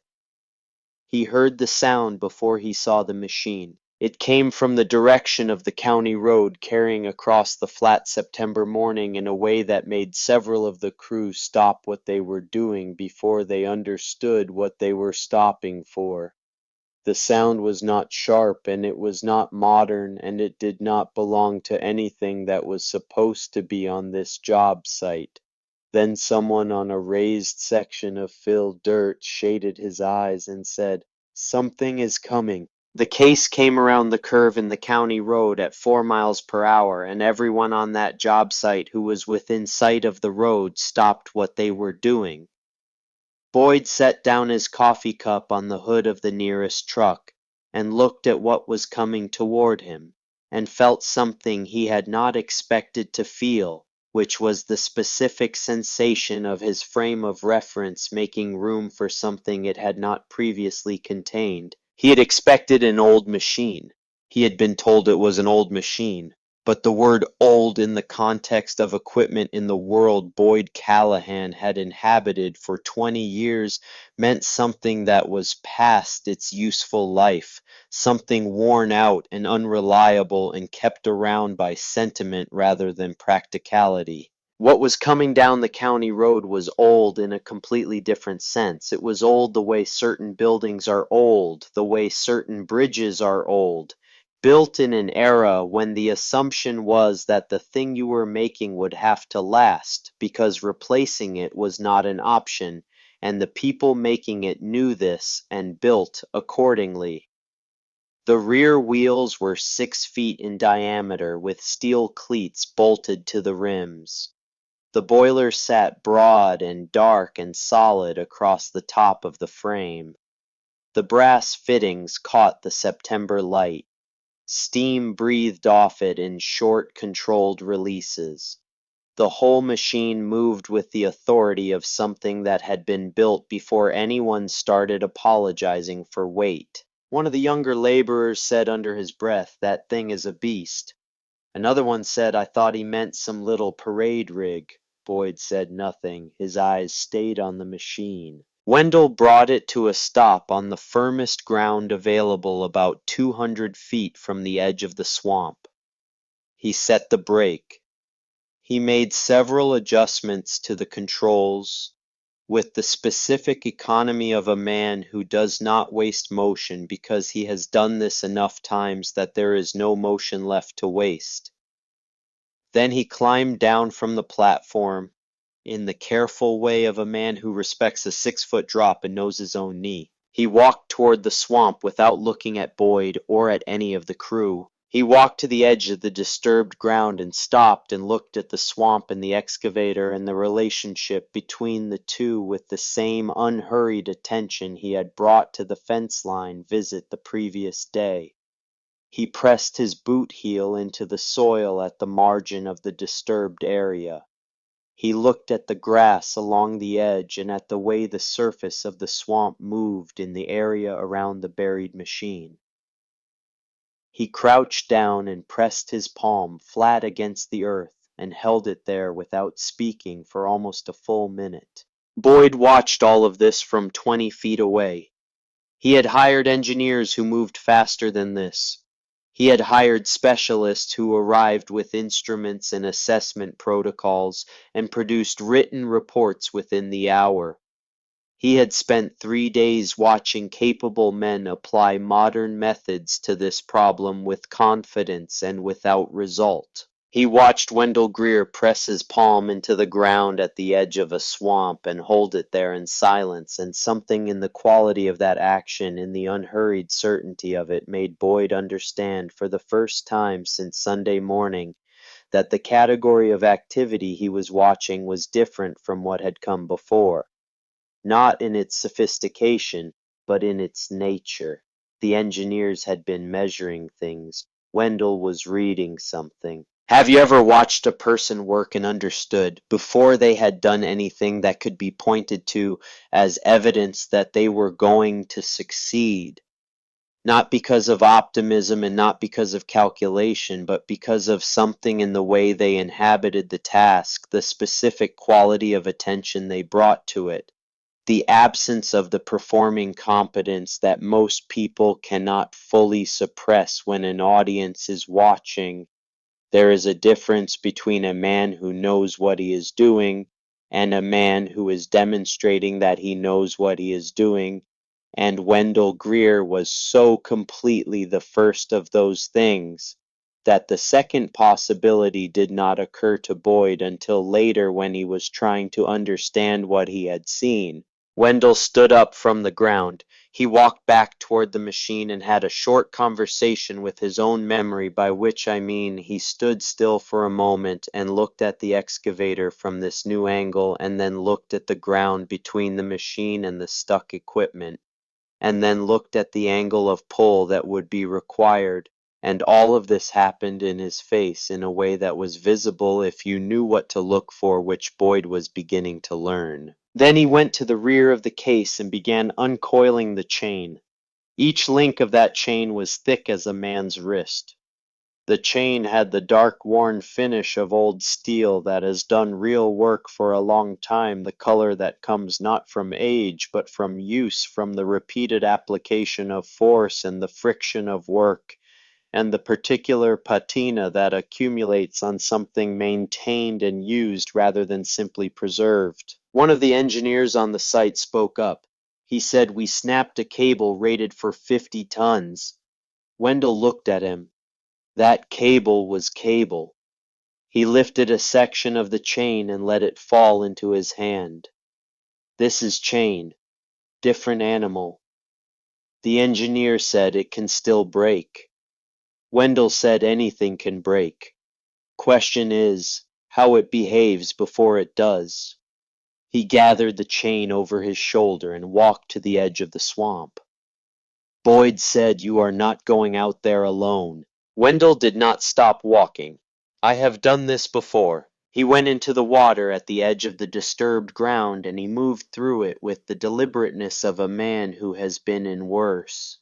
He heard the sound before he saw the machine. It came from the direction of the county road, carrying across the flat September morning in a way that made several of the crew stop what they were doing before they understood what they were stopping for. The sound was not sharp, and it was not modern, and it did not belong to anything that was supposed to be on this job site. Then someone on a raised section of filled dirt shaded his eyes and said, "Something is coming." The case came around the curve in the county road at 4 miles per hour, and everyone on that job site who was within sight of the road stopped what they were doing. Boyd set down his coffee cup on the hood of the nearest truck and looked at what was coming toward him, and felt something he had not expected to feel, which was the specific sensation of his frame of reference making room for something it had not previously contained. He had expected an old machine. He had been told it was an old machine. But the word old in the context of equipment in the world Boyd Callahan had inhabited for 20 years meant something that was past its useful life, something worn out and unreliable and kept around by sentiment rather than practicality. What was coming down the county road was old in a completely different sense. It was old the way certain buildings are old, the way certain bridges are old, built in an era when the assumption was that the thing you were making would have to last, because replacing it was not an option, and the people making it knew this and built accordingly. The rear wheels were 6 feet in diameter with steel cleats bolted to the rims. The boiler sat broad and dark and solid across the top of the frame. The brass fittings caught the September light. Steam breathed off it in short, controlled releases. The whole machine moved with the authority of something that had been built before anyone started apologizing for weight. One of the younger laborers said under his breath, "That thing is a beast." Another one said, "I thought he meant some little parade rig." Boyd said nothing. His eyes stayed on the machine. Wendell brought it to a stop on the firmest ground available about 200 feet from the edge of the swamp. He set the brake. He made several adjustments to the controls, with the specific economy of a man who does not waste motion because he has done this enough times that there is no motion left to waste. Then he climbed down from the platform in the careful way of a man who respects a 6-foot drop and knows his own knee. He walked toward the swamp without looking at Boyd or at any of the crew. He walked to the edge of the disturbed ground and stopped and looked at the swamp and the excavator and the relationship between the two with the same unhurried attention he had brought to the fence line visit the previous day. He pressed his boot heel into the soil at the margin of the disturbed area. He looked at the grass along the edge and at the way the surface of the swamp moved in the area around the buried machine. He crouched down and pressed his palm flat against the earth and held it there without speaking for almost a full minute. Boyd watched all of this from 20 feet away. He had hired engineers who moved faster than this. He had hired specialists who arrived with instruments and assessment protocols and produced written reports within the hour. He had spent 3 days watching capable men apply modern methods to this problem with confidence and without result. He watched Wendell Greer press his palm into the ground at the edge of a swamp and hold it there in silence, and something in the quality of that action, in the unhurried certainty of it, made Boyd understand for the first time since Sunday morning that the category of activity he was watching was different from what had come before. Not in its sophistication, but in its nature. The engineers had been measuring things. Wendell was reading something. Have you ever watched a person work and understood, before they had done anything that could be pointed to as evidence that they were going to succeed? Not because of optimism and not because of calculation, but because of something in the way they inhabited the task, the specific quality of attention they brought to it. The absence of the performing competence that most people cannot fully suppress when an audience is watching. There is a difference between a man who knows what he is doing and a man who is demonstrating that he knows what he is doing, and Wendell Greer was so completely the first of those things that the second possibility did not occur to Boyd until later when he was trying to understand what he had seen. Wendell stood up from the ground. He walked back toward the machine and had a short conversation with his own memory, by which I mean he stood still for a moment and looked at the excavator from this new angle, and then looked at the ground between the machine and the stuck equipment, and then looked at the angle of pull that would be required, and all of this happened in his face in a way that was visible if you knew what to look for, which Boyd was beginning to learn. Then he went to the rear of the case and began uncoiling the chain. Each link of that chain was thick as a man's wrist. The chain had the dark worn finish of old steel that has done real work for a long time, the color that comes not from age but from use, from the repeated application of force and the friction of work, and the particular patina that accumulates on something maintained and used rather than simply preserved. One of the engineers on the site spoke up. He said, "We snapped a cable rated for 50 tons. Wendell looked at him. That cable was cable. He lifted a section of the chain and let it fall into his hand. This is chain. Different animal. The engineer said it can still break. Wendell said anything can break. Question is, how it behaves before it does." He gathered the chain over his shoulder and walked to the edge of the swamp. Boyd said, "You are not going out there alone." Wendell did not stop walking. "I have done this before." He went into the water at the edge of the disturbed ground, and he moved through it with the deliberateness of a man who has been in worse.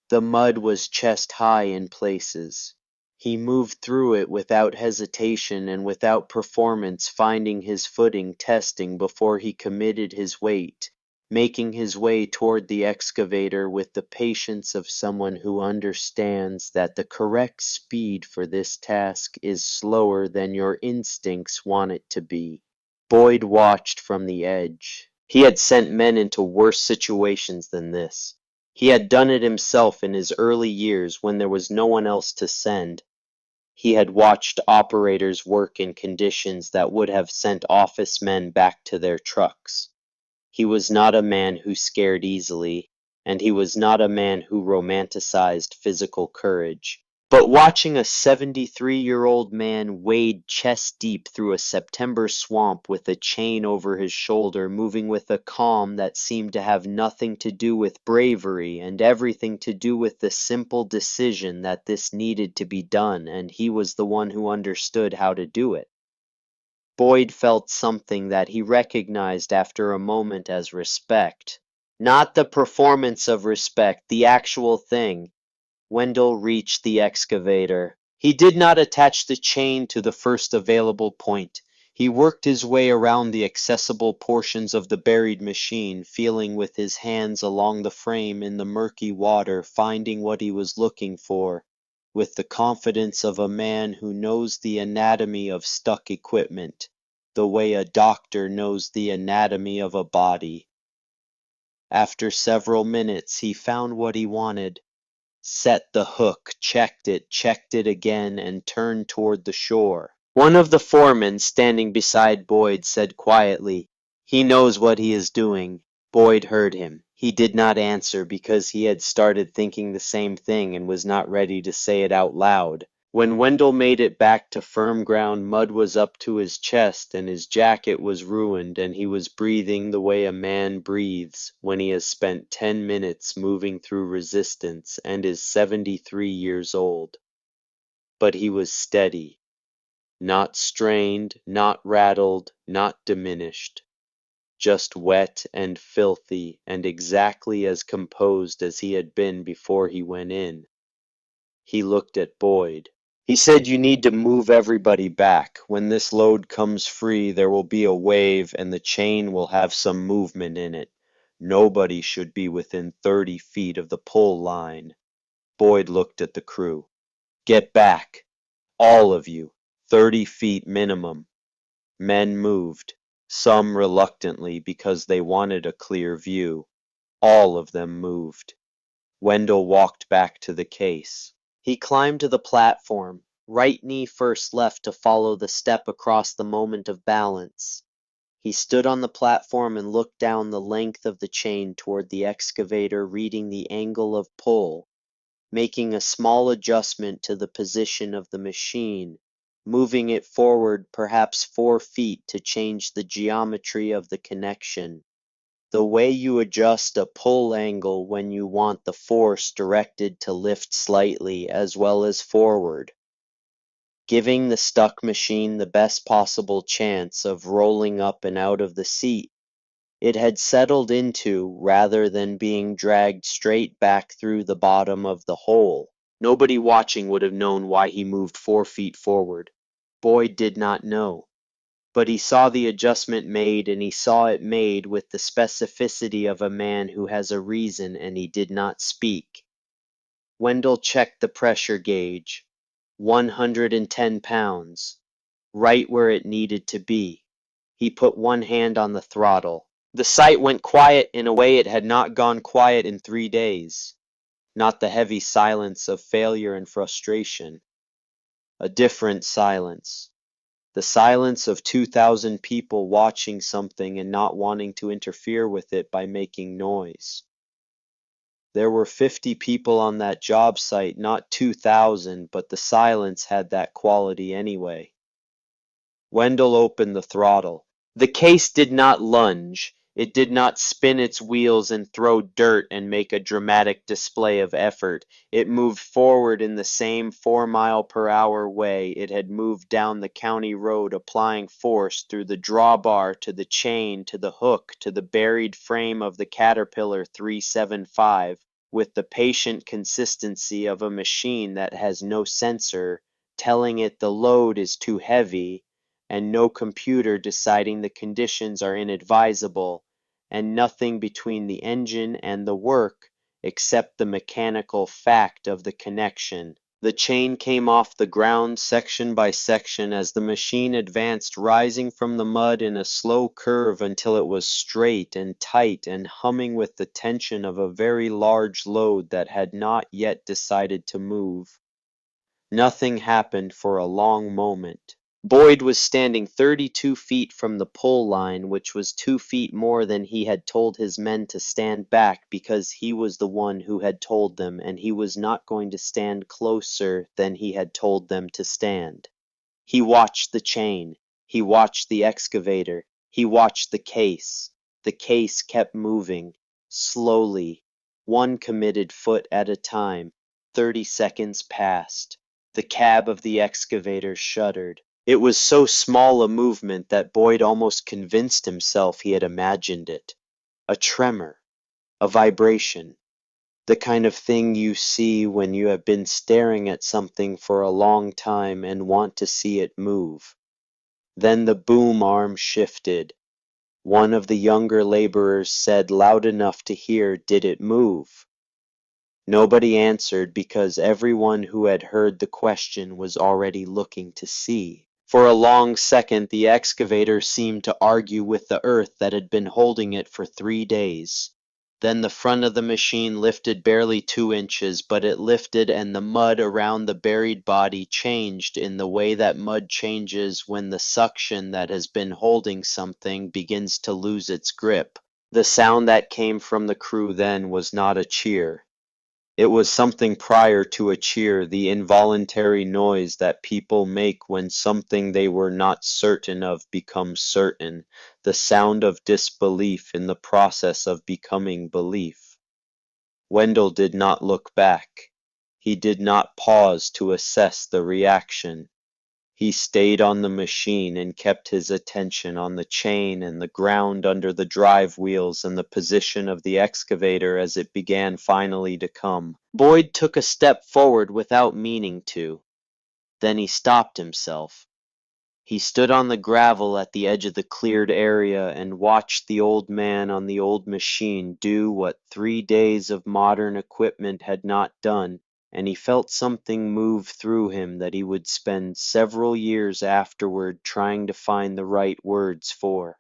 The mud was chest high in places. He moved through it without hesitation and without performance, finding his footing, testing before he committed his weight, making his way toward the excavator with the patience of someone who understands that the correct speed for this task is slower than your instincts want it to be. Boyd watched from the edge. He had sent men into worse situations than this. He had done it himself in his early years when there was no one else to send. He had watched operators work in conditions that would have sent office men back to their trucks. He was not a man who scared easily, and he was not a man who romanticized physical courage. But watching a 73-year-old man wade chest-deep through a September swamp with a chain over his shoulder, moving with a calm that seemed to have nothing to do with bravery and everything to do with the simple decision that this needed to be done, and he was the one who understood how to do it. Boyd felt something that he recognized after a moment as respect. Not the performance of respect, the actual thing. Wendell reached the excavator. He did not attach the chain to the first available point. He worked his way around the accessible portions of the buried machine, feeling with his hands along the frame in the murky water, finding what he was looking for, with the confidence of a man who knows the anatomy of stuck equipment, the way a doctor knows the anatomy of a body. After several minutes, he found what he wanted. Set the hook, checked it again, and turned toward the shore. One of the foremen standing beside Boyd said quietly, "He knows what he is doing." Boyd heard him. He did not answer because he had started thinking the same thing and was not ready to say it out loud. When Wendell made it back to firm ground, mud was up to his chest and his jacket was ruined, and he was breathing the way a man breathes when he has spent 10 minutes moving through resistance and is 73 years old. But he was steady, not strained, not rattled, not diminished, just wet and filthy and exactly as composed as he had been before he went in. He looked at Boyd. He said, "You need to move everybody back. When this load comes free, there will be a wave and the chain will have some movement in it. Nobody should be within 30 feet of the pull line." Boyd looked at the crew. "Get back. All of you. 30 feet minimum." Men moved, some reluctantly because they wanted a clear view. All of them moved. Wendell walked back to the case. He climbed to the platform, right knee first left to follow the step across the moment of balance. He stood on the platform and looked down the length of the chain toward the excavator, reading the angle of pull, making a small adjustment to the position of the machine, moving it forward perhaps 4 feet to change the geometry of the connection. The way you adjust a pull angle when you want the force directed to lift slightly as well as forward, giving the stuck machine the best possible chance of rolling up and out of the seat it had settled into rather than being dragged straight back through the bottom of the hole. Nobody watching would have known why he moved 4 feet forward. Boyd did not know. But he saw the adjustment made, and he saw it made with the specificity of a man who has a reason, and he did not speak. Wendell checked the pressure gauge. 110 pounds. Right where it needed to be. He put one hand on the throttle. The site went quiet in a way it had not gone quiet in 3 days. Not the heavy silence of failure and frustration. A different silence. The silence of 2,000 people watching something and not wanting to interfere with it by making noise. There were 50 people on that job site, not 2,000, but the silence had that quality anyway. Wendell opened the throttle. The case did not lunge. It did not spin its wheels and throw dirt and make a dramatic display of effort. It moved forward in the same 4-mile-per-hour way it had moved down the county road, applying force through the drawbar to the chain to the hook to the buried frame of the Caterpillar 375, with the patient consistency of a machine that has no sensor telling it the load is too heavy, and no computer deciding the conditions are inadvisable, and nothing between the engine and the work except the mechanical fact of the connection. The chain came off the ground section by section as the machine advanced, rising from the mud in a slow curve until it was straight and tight and humming with the tension of a very large load that had not yet decided to move. Nothing happened for a long moment. Boyd was standing 32 feet from the pull line, which was 2 feet more than he had told his men to stand back because he was the one who had told them, and he was not going to stand closer than he had told them to stand. He watched the chain. He watched the excavator. He watched the case. The case kept moving, slowly, one committed foot at a time. 30 seconds passed. The cab of the excavator shuddered. It was so small a movement that Boyd almost convinced himself he had imagined it. A tremor, a vibration, the kind of thing you see when you have been staring at something for a long time and want to see it move. Then the boom arm shifted. One of the younger laborers said loud enough to hear, "Did it move?" Nobody answered because everyone who had heard the question was already looking to see. For a long second the excavator seemed to argue with the earth that had been holding it for 3 days. Then the front of the machine lifted barely 2 inches, but it lifted and the mud around the buried body changed in the way that mud changes when the suction that has been holding something begins to lose its grip. The sound that came from the crew then was not a cheer. It was something prior to a cheer, the involuntary noise that people make when something they were not certain of becomes certain, the sound of disbelief in the process of becoming belief. Wendell did not look back. He did not pause to assess the reaction. He stayed on the machine and kept his attention on the chain and the ground under the drive wheels and the position of the excavator as it began finally to come. Boyd took a step forward without meaning to. Then he stopped himself. He stood on the gravel at the edge of the cleared area and watched the old man on the old machine do what 3 days of modern equipment had not done, and he felt something move through him that he would spend several years afterward trying to find the right words for.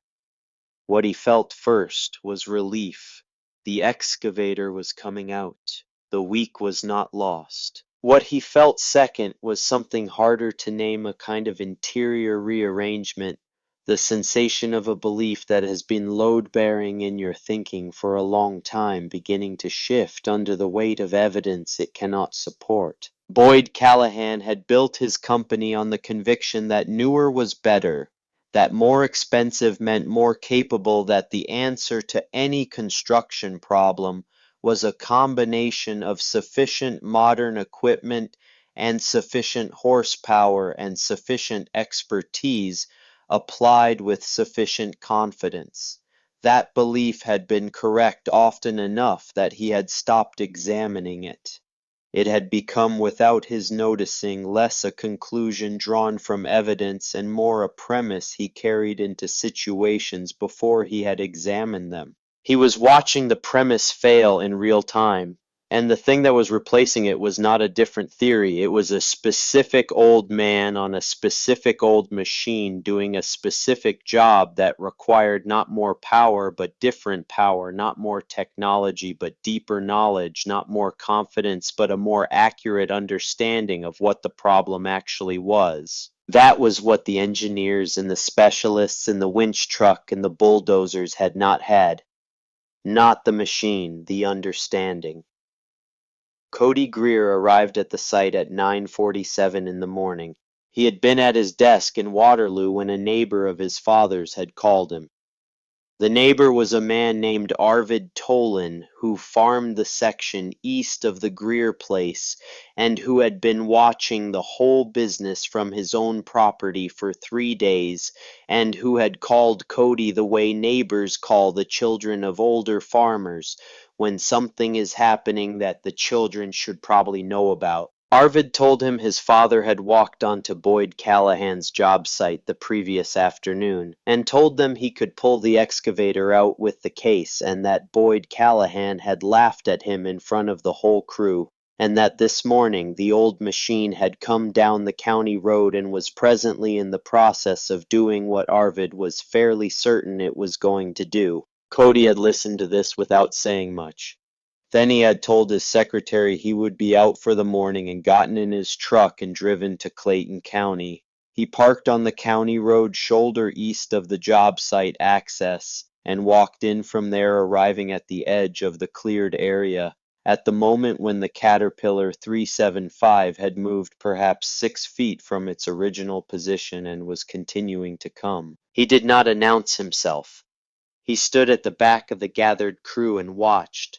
What he felt first was relief. The excavator was coming out. The week was not lost. What he felt second was something harder to name, a kind of interior rearrangement, The sensation of a belief that has been load-bearing in your thinking for a long time beginning to shift under the weight of evidence it cannot support. Boyd Callahan had built his company on the conviction that newer was better, that more expensive meant more capable, that the answer to any construction problem was a combination of sufficient modern equipment and sufficient horsepower and sufficient expertise applied with sufficient confidence. That belief had been correct often enough that he had stopped examining it. It had become, without his noticing, less a conclusion drawn from evidence and more a premise he carried into situations before he had examined them. He was watching the premise fail in real time, and the thing that was replacing it was not a different theory. It was a specific old man on a specific old machine doing a specific job that required not more power but different power, not more technology but deeper knowledge, not more confidence but a more accurate understanding of what the problem actually was. That was what the engineers and the specialists and the winch truck and the bulldozers had not had. Not the machine, the understanding. Cody Greer arrived at the site at 9:47 in the morning. He had been at his desk in Waterloo when a neighbor of his father's had called him. The neighbor was a man named Arvid Tolan, who farmed the section east of the Greer place and who had been watching the whole business from his own property for 3 days, and who had called Cody the way neighbors call the children of older farmers when something is happening that the children should probably know about. Arvid told him his father had walked onto Boyd Callahan's job site the previous afternoon, and told them he could pull the excavator out with the case, and that Boyd Callahan had laughed at him in front of the whole crew, and that this morning the old machine had come down the county road and was presently in the process of doing what Arvid was fairly certain it was going to do. Cody had listened to this without saying much. Then he had told his secretary he would be out for the morning and gotten in his truck and driven to Clayton County. He parked on the county road shoulder east of the job site access and walked in from there, arriving at the edge of the cleared area at the moment when the Caterpillar 375 had moved perhaps 6 feet from its original position and was continuing to come. He did not announce himself. He stood at the back of the gathered crew and watched.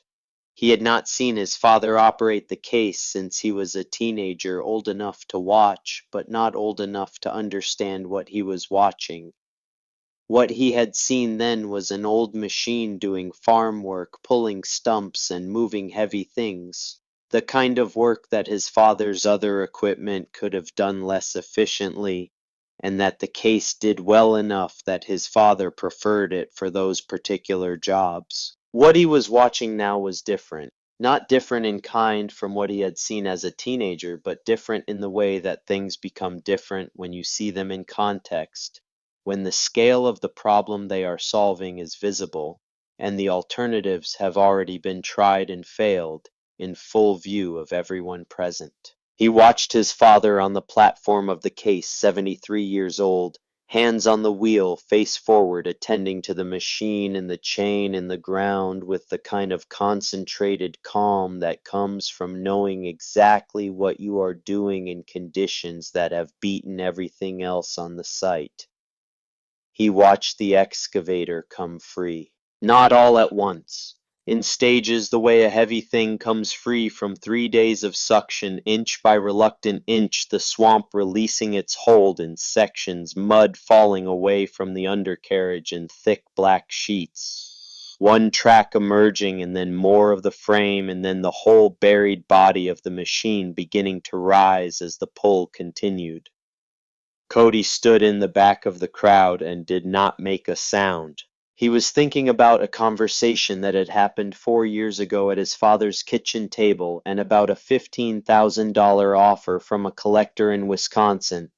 He had not seen his father operate the case since he was a teenager, old enough to watch, but not old enough to understand what he was watching. What he had seen then was an old machine doing farm work, pulling stumps and moving heavy things, the kind of work that his father's other equipment could have done less efficiently, and that the case did well enough that his father preferred it for those particular jobs. What he was watching now was different. Not different in kind from what he had seen as a teenager, but different in the way that things become different when you see them in context, when the scale of the problem they are solving is visible, and the alternatives have already been tried and failed in full view of everyone present. He watched his father on the platform of the case, 73 years old, hands on the wheel, face forward, attending to the machine and the chain and the ground with the kind of concentrated calm that comes from knowing exactly what you are doing in conditions that have beaten everything else on the site. He watched the excavator come free. Not all at once. In stages, the way a heavy thing comes free from 3 days of suction, inch by reluctant inch, the swamp releasing its hold in sections, mud falling away from the undercarriage in thick black sheets. One track emerging, and then more of the frame, and then the whole buried body of the machine beginning to rise as the pull continued. Cody stood in the back of the crowd and did not make a sound. He was thinking about a conversation that had happened 4 years ago at his father's kitchen table, and about a $15,000 offer from a collector in Wisconsin,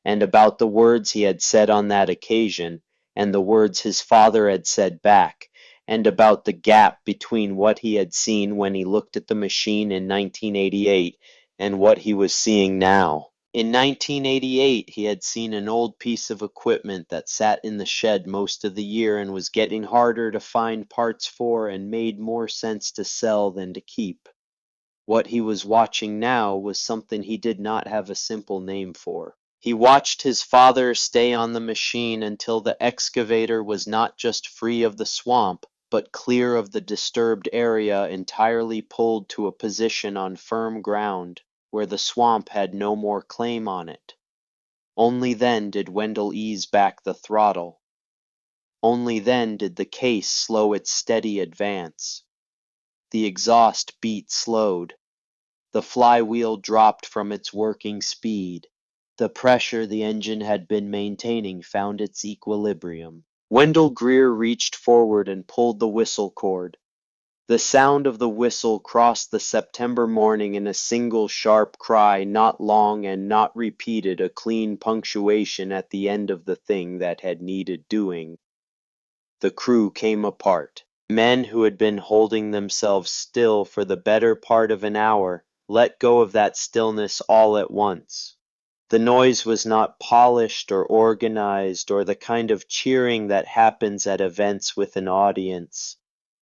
and about the words he had said on that occasion, and the words his father had said back, and about the gap between what he had seen when he looked at the machine in 1988 and what he was seeing now. In 1988, he had seen an old piece of equipment that sat in the shed most of the year and was getting harder to find parts for and made more sense to sell than to keep. What he was watching now was something he did not have a simple name for. He watched his father stay on the machine until the excavator was not just free of the swamp, but clear of the disturbed area, entirely pulled to a position on firm ground, where the swamp had no more claim on it. Only then did Wendell ease back the throttle. Only then did the case slow its steady advance. The exhaust beat slowed. The flywheel dropped from its working speed. The pressure the engine had been maintaining found its equilibrium. Wendell Greer reached forward and pulled the whistle cord. The sound of the whistle crossed the September morning in a single sharp cry, not long and not repeated, a clean punctuation at the end of the thing that had needed doing. The crew came apart. Men who had been holding themselves still for the better part of an hour let go of that stillness all at once. The noise was not polished or organized or the kind of cheering that happens at events with an audience.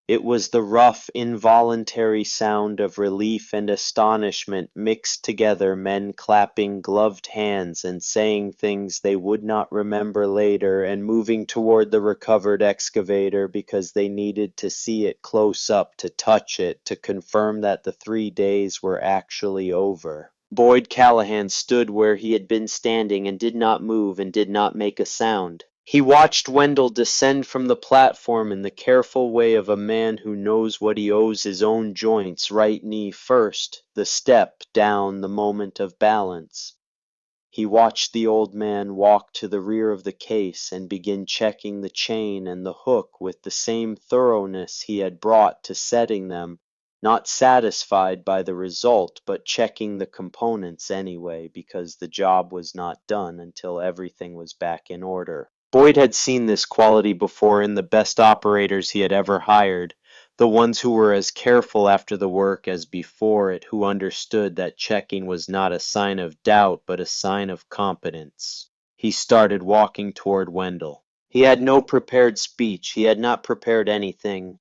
It was the rough, involuntary sound of relief and astonishment mixed together, men clapping gloved hands and saying things they would not remember later, and moving toward the recovered excavator because they needed to see it close up, to touch it, to confirm that the 3 days were actually over. Boyd Callahan stood where he had been standing and did not move and did not make a sound. He watched Wendell descend from the platform in the careful way of a man who knows what he owes his own joints, right knee first, the step down, the moment of balance. He watched the old man walk to the rear of the case and begin checking the chain and the hook with the same thoroughness he had brought to setting them, not satisfied by the result, but checking the components anyway, because the job was not done until everything was back in order. Boyd had seen this quality before in the best operators he had ever hired, the ones who were as careful after the work as before it, who understood that checking was not a sign of doubt but a sign of competence. He started walking toward Wendell. He had no prepared speech. He had not prepared anything.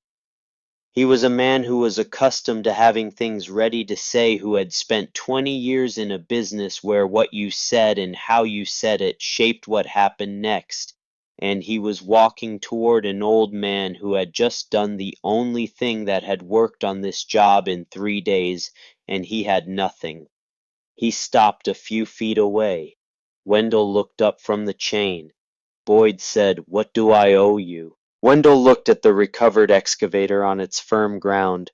He was a man who was accustomed to having things ready to say, who had spent 20 years in a business where what you said and how you said it shaped what happened next, and he was walking toward an old man who had just done the only thing that had worked on this job in 3 days, and he had nothing. He stopped a few feet away. Wendell looked up from the chain. Boyd said, "What do I owe you?" Wendell looked at the recovered excavator on its firm ground.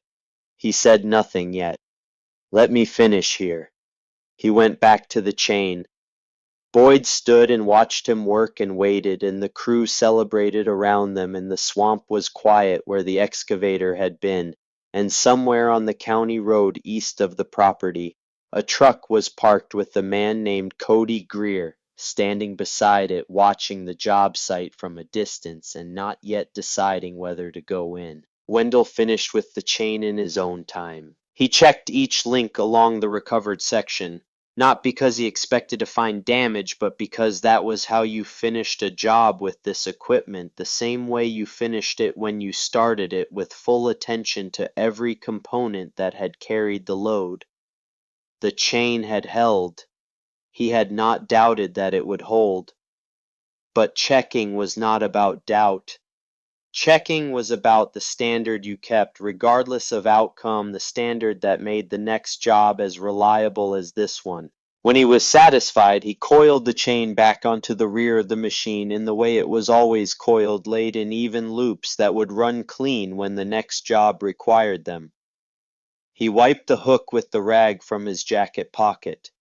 He said nothing yet. "Let me finish here." He went back to the chain. Boyd stood and watched him work and waited, and the crew celebrated around them, and the swamp was quiet where the excavator had been, and somewhere on the county road east of the property, a truck was parked with a man named Cody Greer standing beside it, watching the job site from a distance and not yet deciding whether to go in. Wendell finished with the chain in his own time. He checked each link along the recovered section, not because he expected to find damage, but because that was how you finished a job with this equipment, the same way you finished it when you started it, with full attention to every component that had carried the load. The chain had held. He had not doubted that it would hold. But checking was not about doubt. Checking was about the standard you kept, regardless of outcome, the standard that made the next job as reliable as this one. When he was satisfied, he coiled the chain back onto the rear of the machine in the way it was always coiled, laid in even loops that would run clean when the next job required them. He wiped the hook with the rag from his jacket pocket.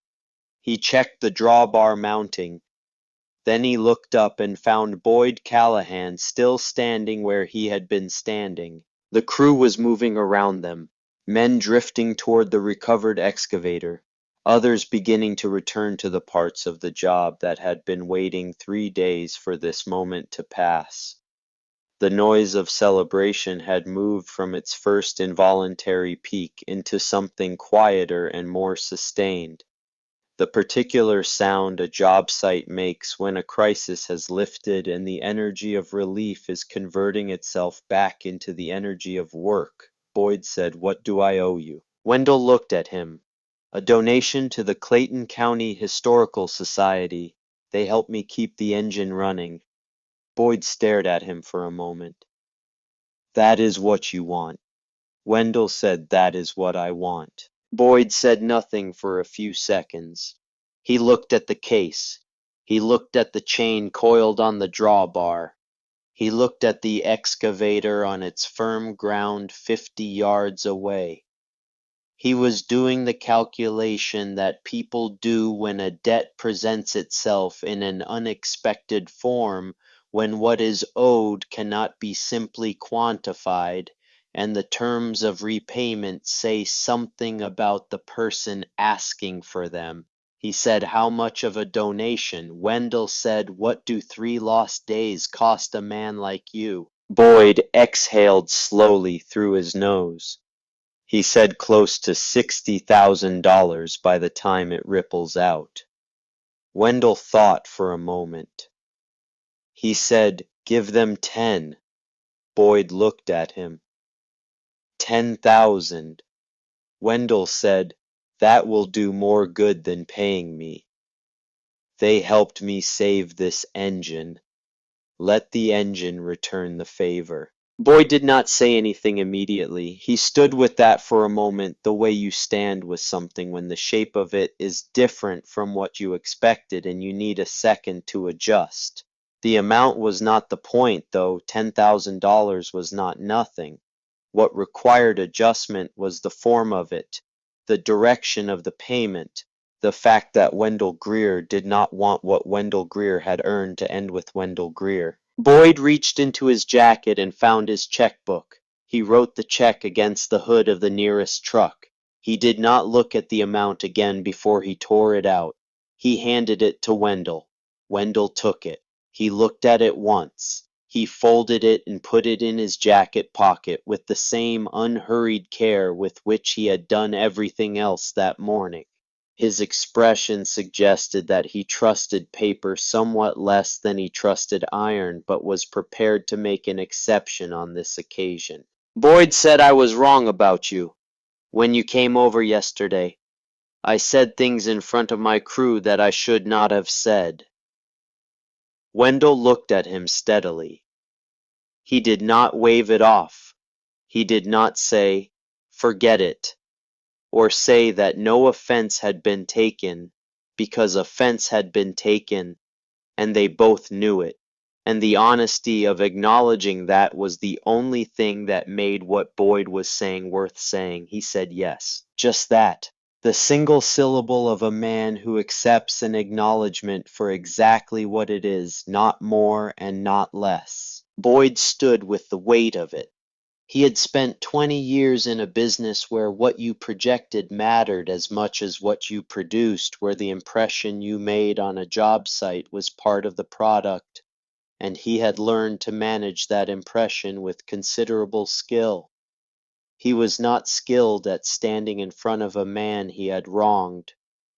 He checked the drawbar mounting. Then he looked up and found Boyd Callahan still standing where he had been standing. The crew was moving around them, men drifting toward the recovered excavator, others beginning to return to the parts of the job that had been waiting 3 days for this moment to pass. The noise of celebration had moved from its first involuntary peak into something quieter and more sustained. The particular sound a job site makes when a crisis has lifted and the energy of relief is converting itself back into the energy of work. Boyd said, "What do I owe you?" Wendell looked at him. "A donation to the Clayton County Historical Society. They help me keep the engine running." Boyd stared at him for a moment. "That is what you want." Wendell said, "That is what I want." Boyd said nothing for a few seconds. He looked at the case. He looked at the chain coiled on the drawbar. He looked at the excavator on its firm ground 50 yards away. He was doing the calculation that people do when a debt presents itself in an unexpected form, when what is owed cannot be simply quantified, and the terms of repayment say something about the person asking for them. He said, "How much of a donation?" Wendell said, "What do 3 lost days cost a man like you?" Boyd exhaled slowly through his nose. He said, "Close to $60,000 by the time it ripples out." Wendell thought for a moment. He said, "Give them 10." Boyd looked at him. 10,000. Wendell said, "That will do more good than paying me. They helped me save this engine. Let the engine return the favor." Boyd did not say anything immediately. He stood with that for a moment, the way you stand with something when the shape of it is different from what you expected and you need a second to adjust. The amount was not the point, though. $10,000 was not nothing. What required adjustment was the form of it, the direction of the payment, the fact that Wendell Greer did not want what Wendell Greer had earned to end with Wendell Greer. Boyd reached into his jacket and found his checkbook. He wrote the check against the hood of the nearest truck. He did not look at the amount again before he tore it out. He handed it to Wendell. Wendell took it. He looked at it once. He folded it and put it in his jacket pocket with the same unhurried care with which he had done everything else that morning. His expression suggested that he trusted paper somewhat less than he trusted iron, but was prepared to make an exception on this occasion. "Boyd said I was wrong about you when you came over yesterday. I said things in front of my crew that I should not have said." Wendell looked at him steadily. He did not wave it off. He did not say, "Forget it," or say that no offense had been taken, because offense had been taken, and they both knew it. And the honesty of acknowledging that was the only thing that made what Boyd was saying worth saying. He said yes. Just that. The single syllable of a man who accepts an acknowledgement for exactly what it is, not more and not less. Boyd stood with the weight of it. He had spent 20 years in a business where what you projected mattered as much as what you produced, where the impression you made on a job site was part of the product, and he had learned to manage that impression with considerable skill. He was not skilled at standing in front of a man he had wronged,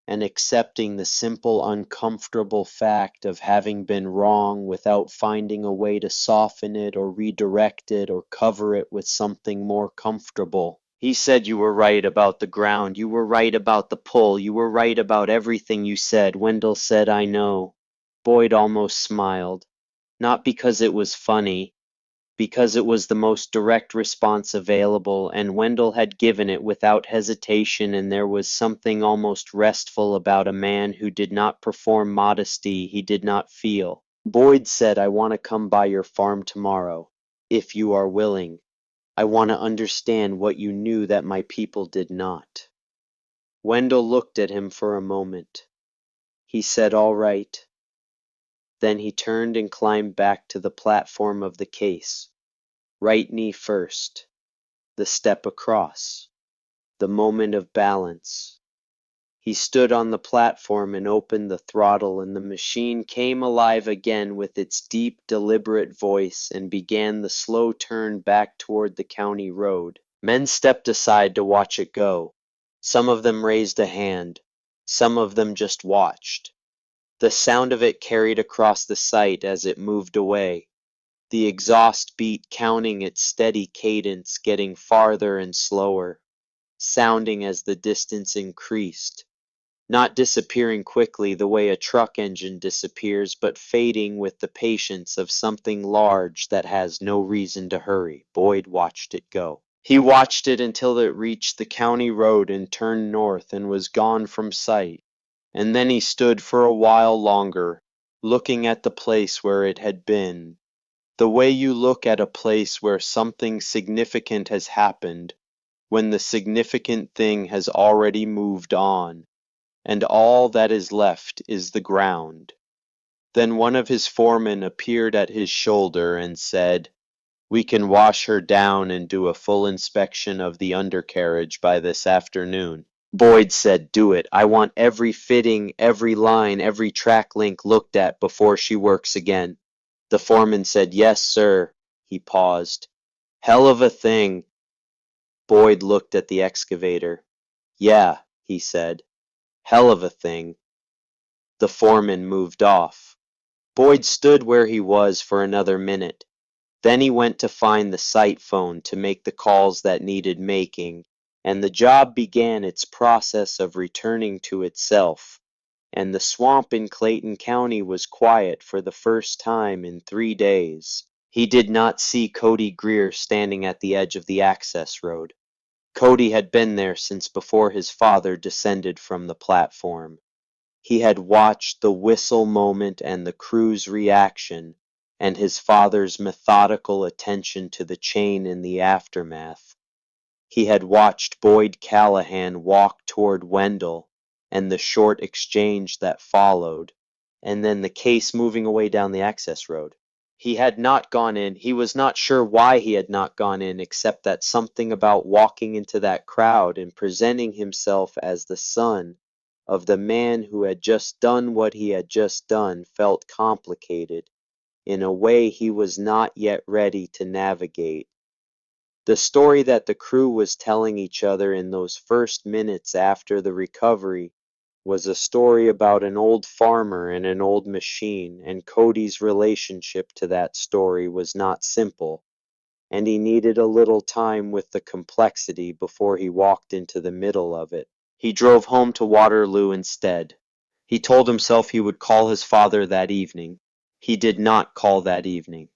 and accepting the simple uncomfortable fact of having been wrong without finding a way to soften it or redirect it or cover it with something more comfortable. He said, "You were right about the ground. You were right about the pull. You were right about everything you said." Wendell said, "I know." Boyd almost smiled. Not because it was funny, because it was the most direct response available, and Wendell had given it without hesitation, and there was something almost restful about a man who did not perform modesty he did not feel. Boyd said, "I want to come by your farm tomorrow, if you are willing. I want to understand what you knew that my people did not." Wendell looked at him for a moment. He said, "All right." Then he turned and climbed back to the platform of the case. Right knee first. The step across. The moment of balance. He stood on the platform and opened the throttle, and the machine came alive again with its deep, deliberate voice and began the slow turn back toward the county road. Men stepped aside to watch it go. Some of them raised a hand. Some of them just watched. The sound of it carried across the site as it moved away, the exhaust beat counting its steady cadence, getting farther and slower, sounding as the distance increased, not disappearing quickly the way a truck engine disappears, but fading with the patience of something large that has no reason to hurry. Boyd watched it go. He watched it until it reached the county road and turned north and was gone from sight, and then he stood for a while longer, looking at the place where it had been, the way you look at a place where something significant has happened, when the significant thing has already moved on, and all that is left is the ground. Then one of his foremen appeared at his shoulder and said, "We can wash her down and do a full inspection of the undercarriage by this afternoon." Boyd said, "Do it. I want every fitting, every line, every track link looked at before she works again." The foreman said, "Yes, sir." He paused. "Hell of a thing." Boyd looked at the excavator. "Yeah," he said. "Hell of a thing." The foreman moved off. Boyd stood where he was for another minute. Then he went to find the site phone to make the calls that needed making, and the job began its process of returning to itself, and the swamp in Clayton County was quiet for the first time in 3 days. He did not see Cody Greer standing at the edge of the access road. Cody had been there since before his father descended from the platform. He had watched the whistle moment and the crew's reaction, and his father's methodical attention to the chain in the aftermath. He had watched Boyd Callahan walk toward Wendell, and the short exchange that followed, and then the case moving away down the access road. He had not gone in. He was not sure why he had not gone in, except that something about walking into that crowd and presenting himself as the son of the man who had just done what he had just done felt complicated in a way he was not yet ready to navigate. The story that the crew was telling each other in those first minutes after the recovery was a story about an old farmer and an old machine, and Cody's relationship to that story was not simple, and he needed a little time with the complexity before he walked into the middle of it. He drove home to Waterloo instead. He told himself he would call his father that evening. He did not call that evening.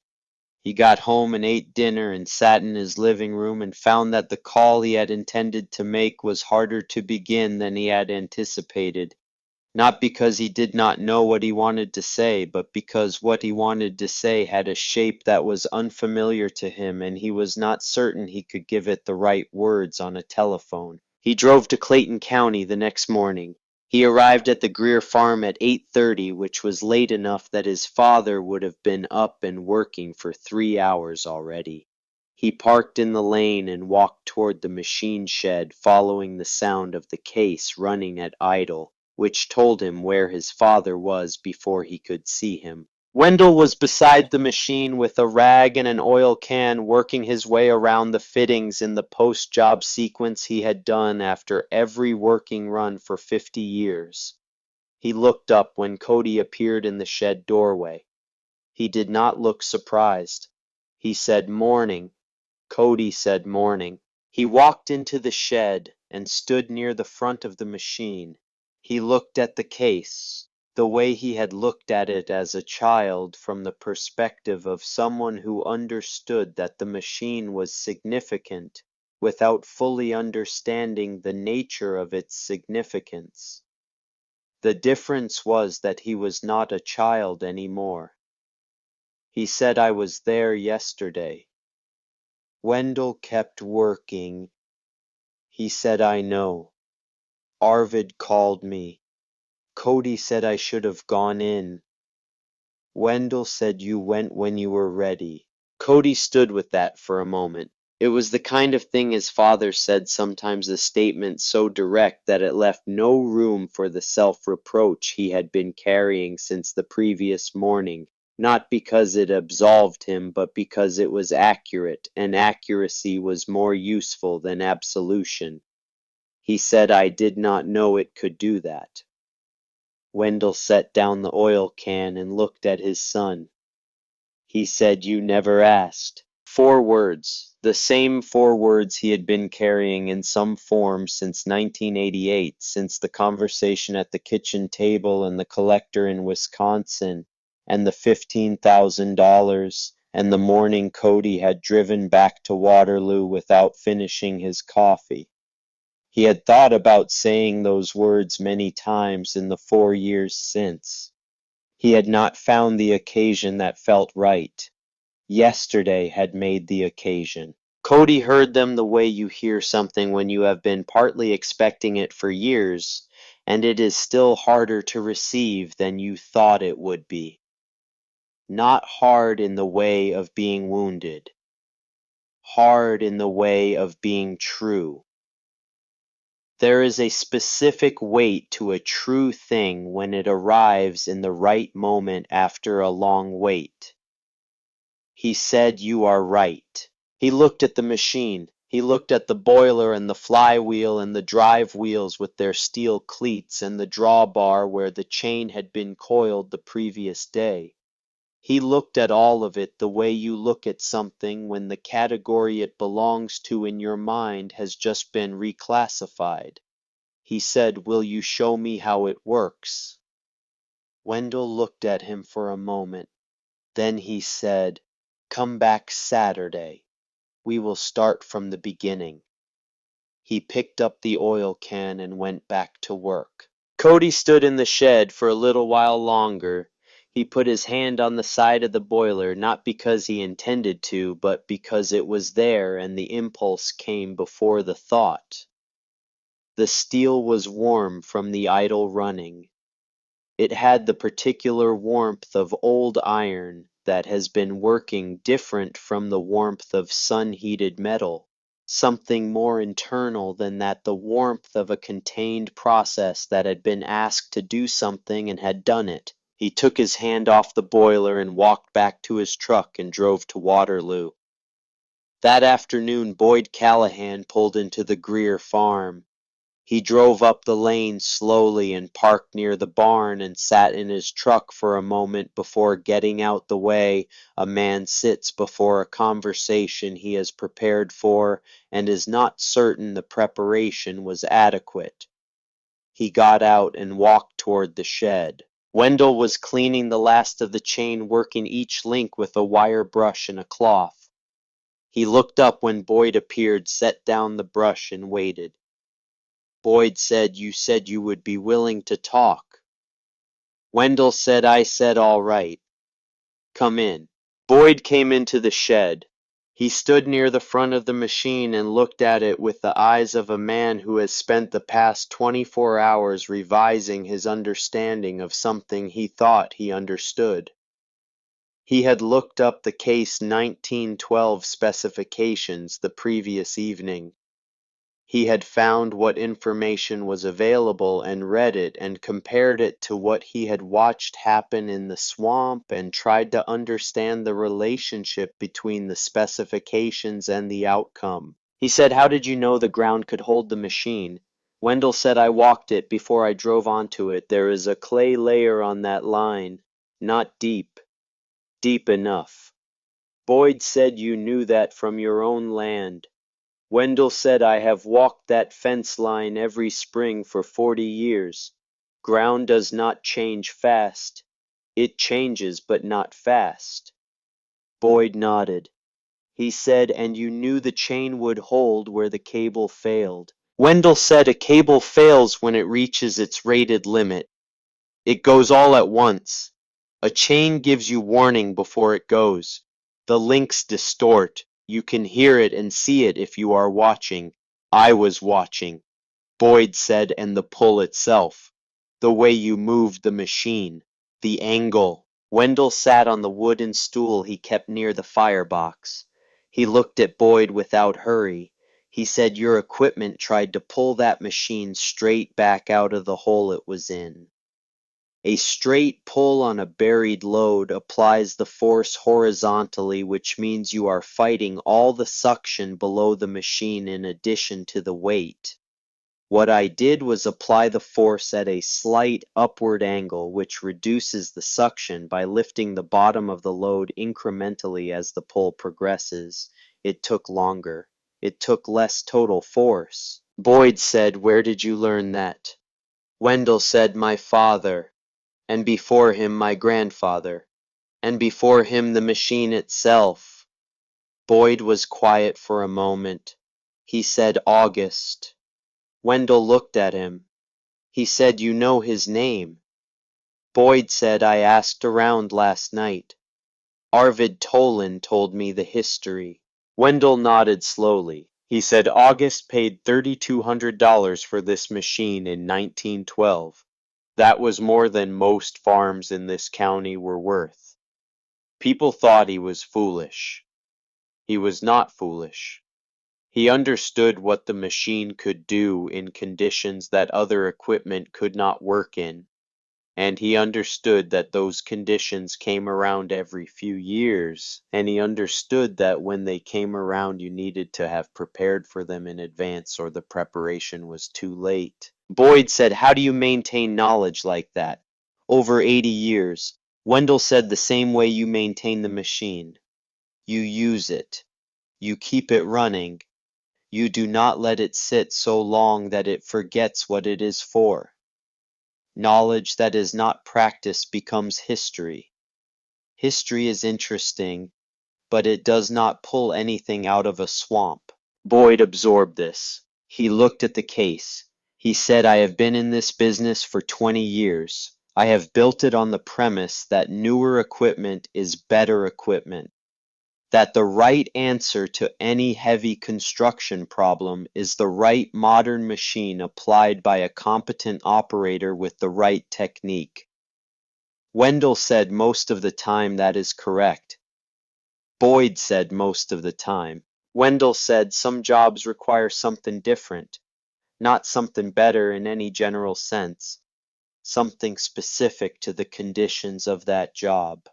He got home and ate dinner and sat in his living room and found that the call he had intended to make was harder to begin than he had anticipated. Not because he did not know what he wanted to say, but because what he wanted to say had a shape that was unfamiliar to him, and he was not certain he could give it the right words on a telephone. He drove to Clayton County the next morning. He arrived at the Greer farm at 8:30, which was late enough that his father would have been up and working for 3 hours already. He parked in the lane and walked toward the machine shed, following the sound of the case running at idle, which told him where his father was before he could see him. Wendell was beside the machine with a rag and an oil can, working his way around the fittings in the post-job sequence he had done after every working run for 50 years. He looked up when Cody appeared in the shed doorway. He did not look surprised. He said, "Morning." Cody said, "Morning." He walked into the shed and stood near the front of the machine. He looked at the case, the way he had looked at it as a child, from the perspective of someone who understood that the machine was significant without fully understanding the nature of its significance. The difference was that he was not a child anymore. He said, "I was there yesterday." Wendell kept working. He said, "I know. Arvid called me. Cody said I should have gone in. Wendell said you went when you were ready." Cody stood with that for a moment. It was the kind of thing his father said, sometimes a statement so direct that it left no room for the self-reproach he had been carrying since the previous morning, not because it absolved him, but because it was accurate, and accuracy was more useful than absolution. He said I did not know it could do that. Wendell set down the oil can and looked at his son. He said, "You never asked." 4 words, the same 4 words he had been carrying in some form since 1988, since the conversation at the kitchen table and the collector in Wisconsin, and the $15,000, and the morning Cody had driven back to Waterloo without finishing his coffee. He had thought about saying those words many times in the 4 years since. He had not found the occasion that felt right. Yesterday had made the occasion. Cody heard them the way you hear something when you have been partly expecting it for years, and it is still harder to receive than you thought it would be. Not hard in the way of being wounded, hard in the way of being true. There is a specific weight to a true thing when it arrives in the right moment after a long wait. He said, "You are right." He looked at the machine. He looked at the boiler and the flywheel and the drive wheels with their steel cleats and the drawbar where the chain had been coiled the previous day. He looked at all of it the way you look at something when the category it belongs to in your mind has just been reclassified. He said, "Will you show me how it works?" Wendell looked at him for a moment. Then he said, "Come back Saturday. We will start from the beginning." He picked up the oil can and went back to work. Cody stood in the shed for a little while longer. He put his hand on the side of the boiler, not because he intended to, but because it was there and the impulse came before the thought. The steel was warm from the idle running. It had the particular warmth of old iron that has been working, different from the warmth of sun-heated metal, something more internal than that, the warmth of a contained process that had been asked to do something and had done it. He took his hand off the boiler and walked back to his truck and drove to Waterloo. That afternoon Boyd Callahan pulled into the Greer farm. He drove up the lane slowly and parked near the barn and sat in his truck for a moment before getting out the way a man sits before a conversation he has prepared for and is not certain the preparation was adequate. He got out and walked toward the shed. Wendell was cleaning the last of the chain, working each link with a wire brush and a cloth. He looked up when Boyd appeared, set down the brush, and waited. Boyd said, "You said you would be willing to talk." Wendell said, "I said all right. Come in." Boyd came into the shed. He stood near the front of the machine and looked at it with the eyes of a man who has spent the past 24 hours revising his understanding of something he thought he understood. He had looked up the case 1912 specifications the previous evening. He had found what information was available and read it and compared it to what he had watched happen in the swamp and tried to understand the relationship between the specifications and the outcome. He said, "How did you know the ground could hold the machine?" Wendell said, "I walked it before I drove onto it. There is a clay layer on that line, not deep, deep enough." Boyd said, "You knew that from your own land." Wendell said, "I have walked that fence line every spring for 40 years. Ground does not change fast. It changes, but not fast." Boyd nodded. He said, "And you knew the chain would hold where the cable failed." Wendell said, "A cable fails when it reaches its rated limit. It goes all at once. A chain gives you warning before it goes. The links distort. You can hear it and see it if you are watching. I was watching." Boyd said, "And the pull itself. The way you moved the machine. The angle." Wendell sat on the wooden stool he kept near the firebox. He looked at Boyd without hurry. He said, "Your equipment tried to pull that machine straight back out of the hole it was in." A straight pull on a buried load applies the force horizontally, which means you are fighting all the suction below the machine in addition to the weight. What I did was apply the force at a slight upward angle, which reduces the suction by lifting the bottom of the load incrementally as the pull progresses. It took longer. It took less total force. Boyd said, "Where did you learn that?" Wendell said, "My father, and before him my grandfather, and before him the machine itself." Boyd was quiet for a moment. He said, "August." Wendell looked at him. He said, "You know his name." Boyd said, "I asked around last night. Arvid Tolan told me the history." Wendell nodded slowly. He said, "August paid $3,200 for this machine in 1912. That was more than most farms in this county were worth." People thought he was foolish. He was not foolish. He understood what the machine could do in conditions that other equipment could not work in, and he understood that those conditions came around every few years, and he understood that when they came around you needed to have prepared for them in advance or the preparation was too late. Boyd said, "How do you maintain knowledge like that? Over 80 years. Wendell said, "The same way you maintain the machine. You use it. You keep it running. You do not let it sit so long that it forgets what it is for. Knowledge that is not practiced becomes history. History is interesting, but it does not pull anything out of a swamp." Boyd absorbed this. He looked at the case. He said, "I have been in this business for 20 years. I have built it on the premise that newer equipment is better equipment, that the right answer to any heavy construction problem is the right modern machine applied by a competent operator with the right technique." Wendell said, "Most of the time that is correct." Boyd said, "Most of the time." Wendell said, "Some jobs require something different, not something better in any general sense, something specific to the conditions of that job.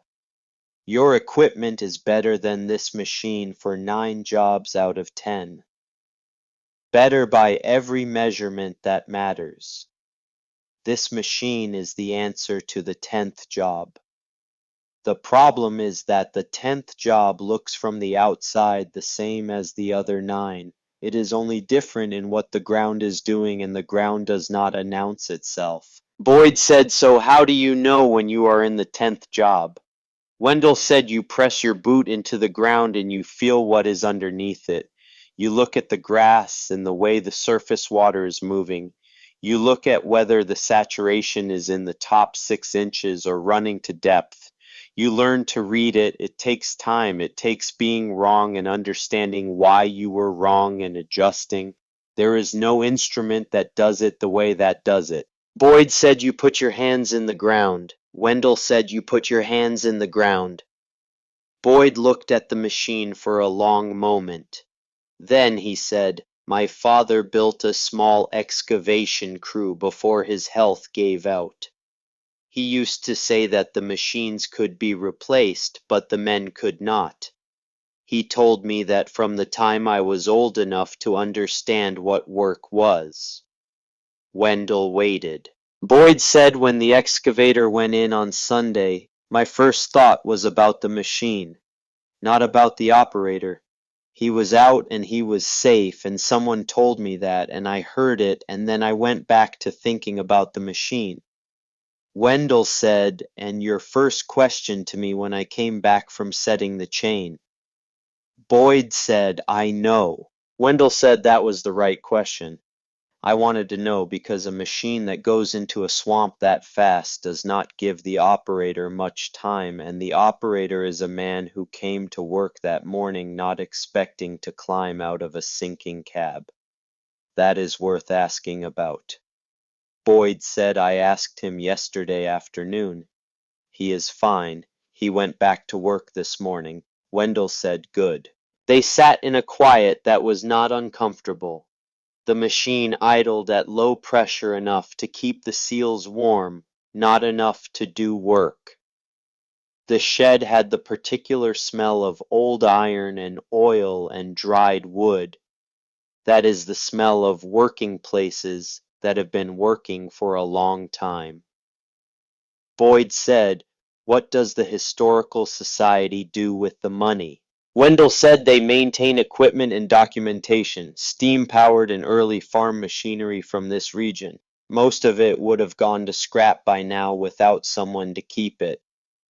Your equipment is better than this machine for 9 jobs out of 10. Better by every measurement that matters. This machine is the answer to the 10th job. The problem is that the 10th job looks from the outside the same as the other 9. It is only different in what the ground is doing, and the ground does not announce itself." Boyd said, "So how do you know when you are in the 10th job?" Wendell said, "You press your boot into the ground and you feel what is underneath it. You look at the grass and the way the surface water is moving. You look at whether the saturation is in the top 6 inches or running to depth. You learn to read it. It takes time. It takes being wrong and understanding why you were wrong and adjusting. There is no instrument that does it the way that does it." Boyd said, "You put your hands in the ground." Wendell said, "You put your hands in the ground." Boyd looked at the machine for a long moment. Then he said, "My father built a small excavation crew before his health gave out. He used to say that the machines could be replaced, but the men could not. He told me that from the time I was old enough to understand what work was." Wendell waited. Boyd said, "When the excavator went in on Sunday, my first thought was about the machine, not about the operator. He was out and he was safe, and someone told me that, and I heard it, and then I went back to thinking about the machine." Wendell said, "And your first question to me when I came back from setting the chain." Boyd said, "I know." Wendell said that was the right question. "I wanted to know because a machine that goes into a swamp that fast does not give the operator much time, and the operator is a man who came to work that morning not expecting to climb out of a sinking cab. That is worth asking about." Boyd said, "I asked him yesterday afternoon. He is fine. He went back to work this morning." Wendell said, "Good." They sat in a quiet that was not uncomfortable. The machine idled at low pressure enough to keep the seals warm, not enough to do work. The shed had the particular smell of old iron and oil and dried wood. That is the smell of working places that have been working for a long time. Boyd said, "What does the Historical Society do with the money?" Wendell said they maintain equipment and documentation, steam-powered and early farm machinery from this region. Most of it would have gone to scrap by now without someone to keep it.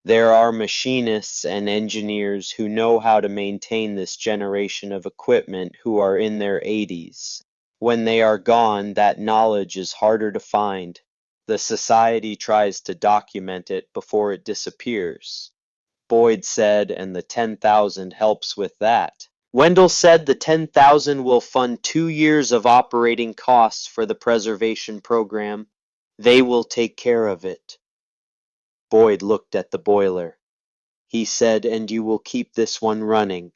There are machinists and engineers who know how to maintain this generation of equipment who are in their 80s. When they are gone, that knowledge is harder to find. The society tries to document it before it disappears. Boyd said, and the 10,000 helps with that. Wendell said the 10,000 will fund 2 years of operating costs for the preservation program. They will take care of it. Boyd looked at the boiler. He said, "And you will keep this one running."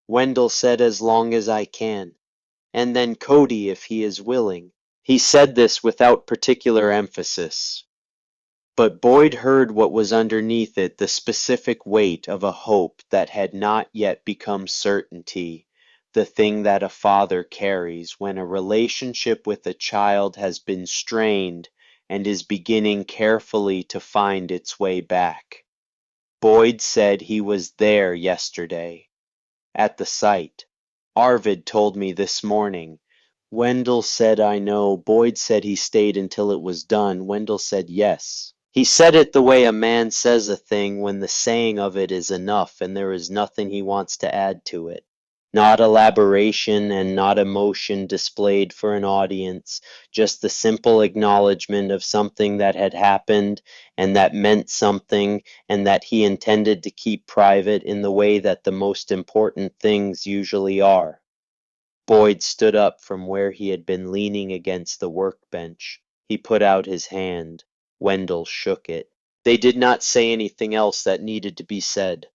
Wendell said, "As long as I can. And then Cody if he is willing." He said this without particular emphasis. But Boyd heard what was underneath it, the specific weight of a hope that had not yet become certainty, the thing that a father carries when a relationship with a child has been strained and is beginning carefully to find its way back. Boyd said he was there yesterday, at the site. Arvid told me this morning. Wendell said I know. Boyd said he stayed until it was done. Wendell said yes. He said it the way a man says a thing when the saying of it is enough and there is nothing he wants to add to it. Not elaboration and not emotion displayed for an audience, just the simple acknowledgement of something that had happened and that meant something and that he intended to keep private in the way that the most important things usually are. Boyd stood up from where he had been leaning against the workbench. He put out his hand. Wendell shook it. They did not say anything else that needed to be said.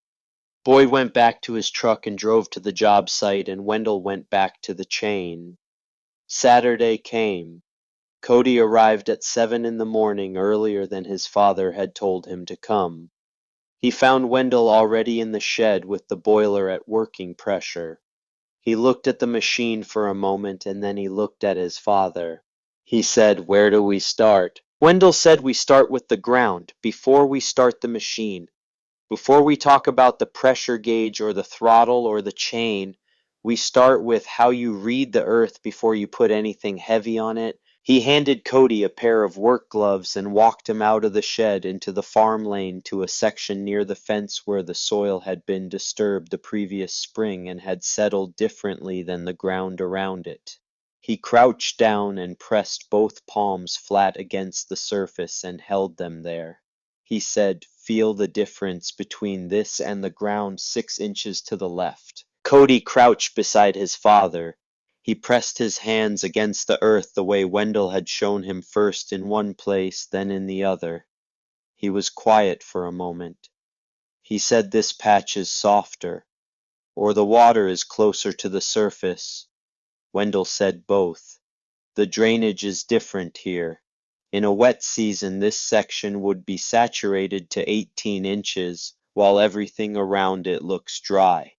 Boyd went back to his truck and drove to the job site, and Wendell went back to the chain. Saturday came. Cody arrived at 7 in the morning, earlier than his father had told him to come. He found Wendell already in the shed with the boiler at working pressure. He looked at the machine for a moment, and then he looked at his father. He said, "Where do we start?" Wendell said we start with the ground, before we start the machine. Before we talk about the pressure gauge or the throttle or the chain, we start with how you read the earth before you put anything heavy on it. He handed Cody a pair of work gloves and walked him out of the shed into the farm lane to a section near the fence where the soil had been disturbed the previous spring and had settled differently than the ground around it. He crouched down and pressed both palms flat against the surface and held them there. He said, "Feel the difference between this and the ground 6 inches to the left." Cody crouched beside his father. He pressed his hands against the earth the way Wendell had shown him, first in one place, then in the other. He was quiet for a moment. He said, "This patch is softer, or the water is closer to the surface." Wendell said both. "The drainage is different here. In a wet season this section would be saturated to 18 inches, while everything around it looks dry.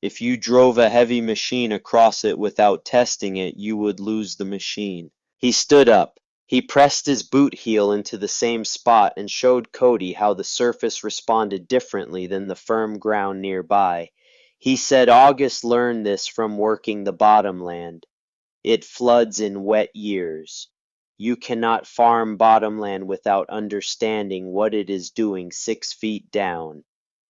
If you drove a heavy machine across it without testing it, you would lose the machine." He stood up. He pressed his boot heel into the same spot and showed Cody how the surface responded differently than the firm ground nearby. He said August learned this from working the bottomland. It floods in wet years. You cannot farm bottomland without understanding what it is doing 6 feet down.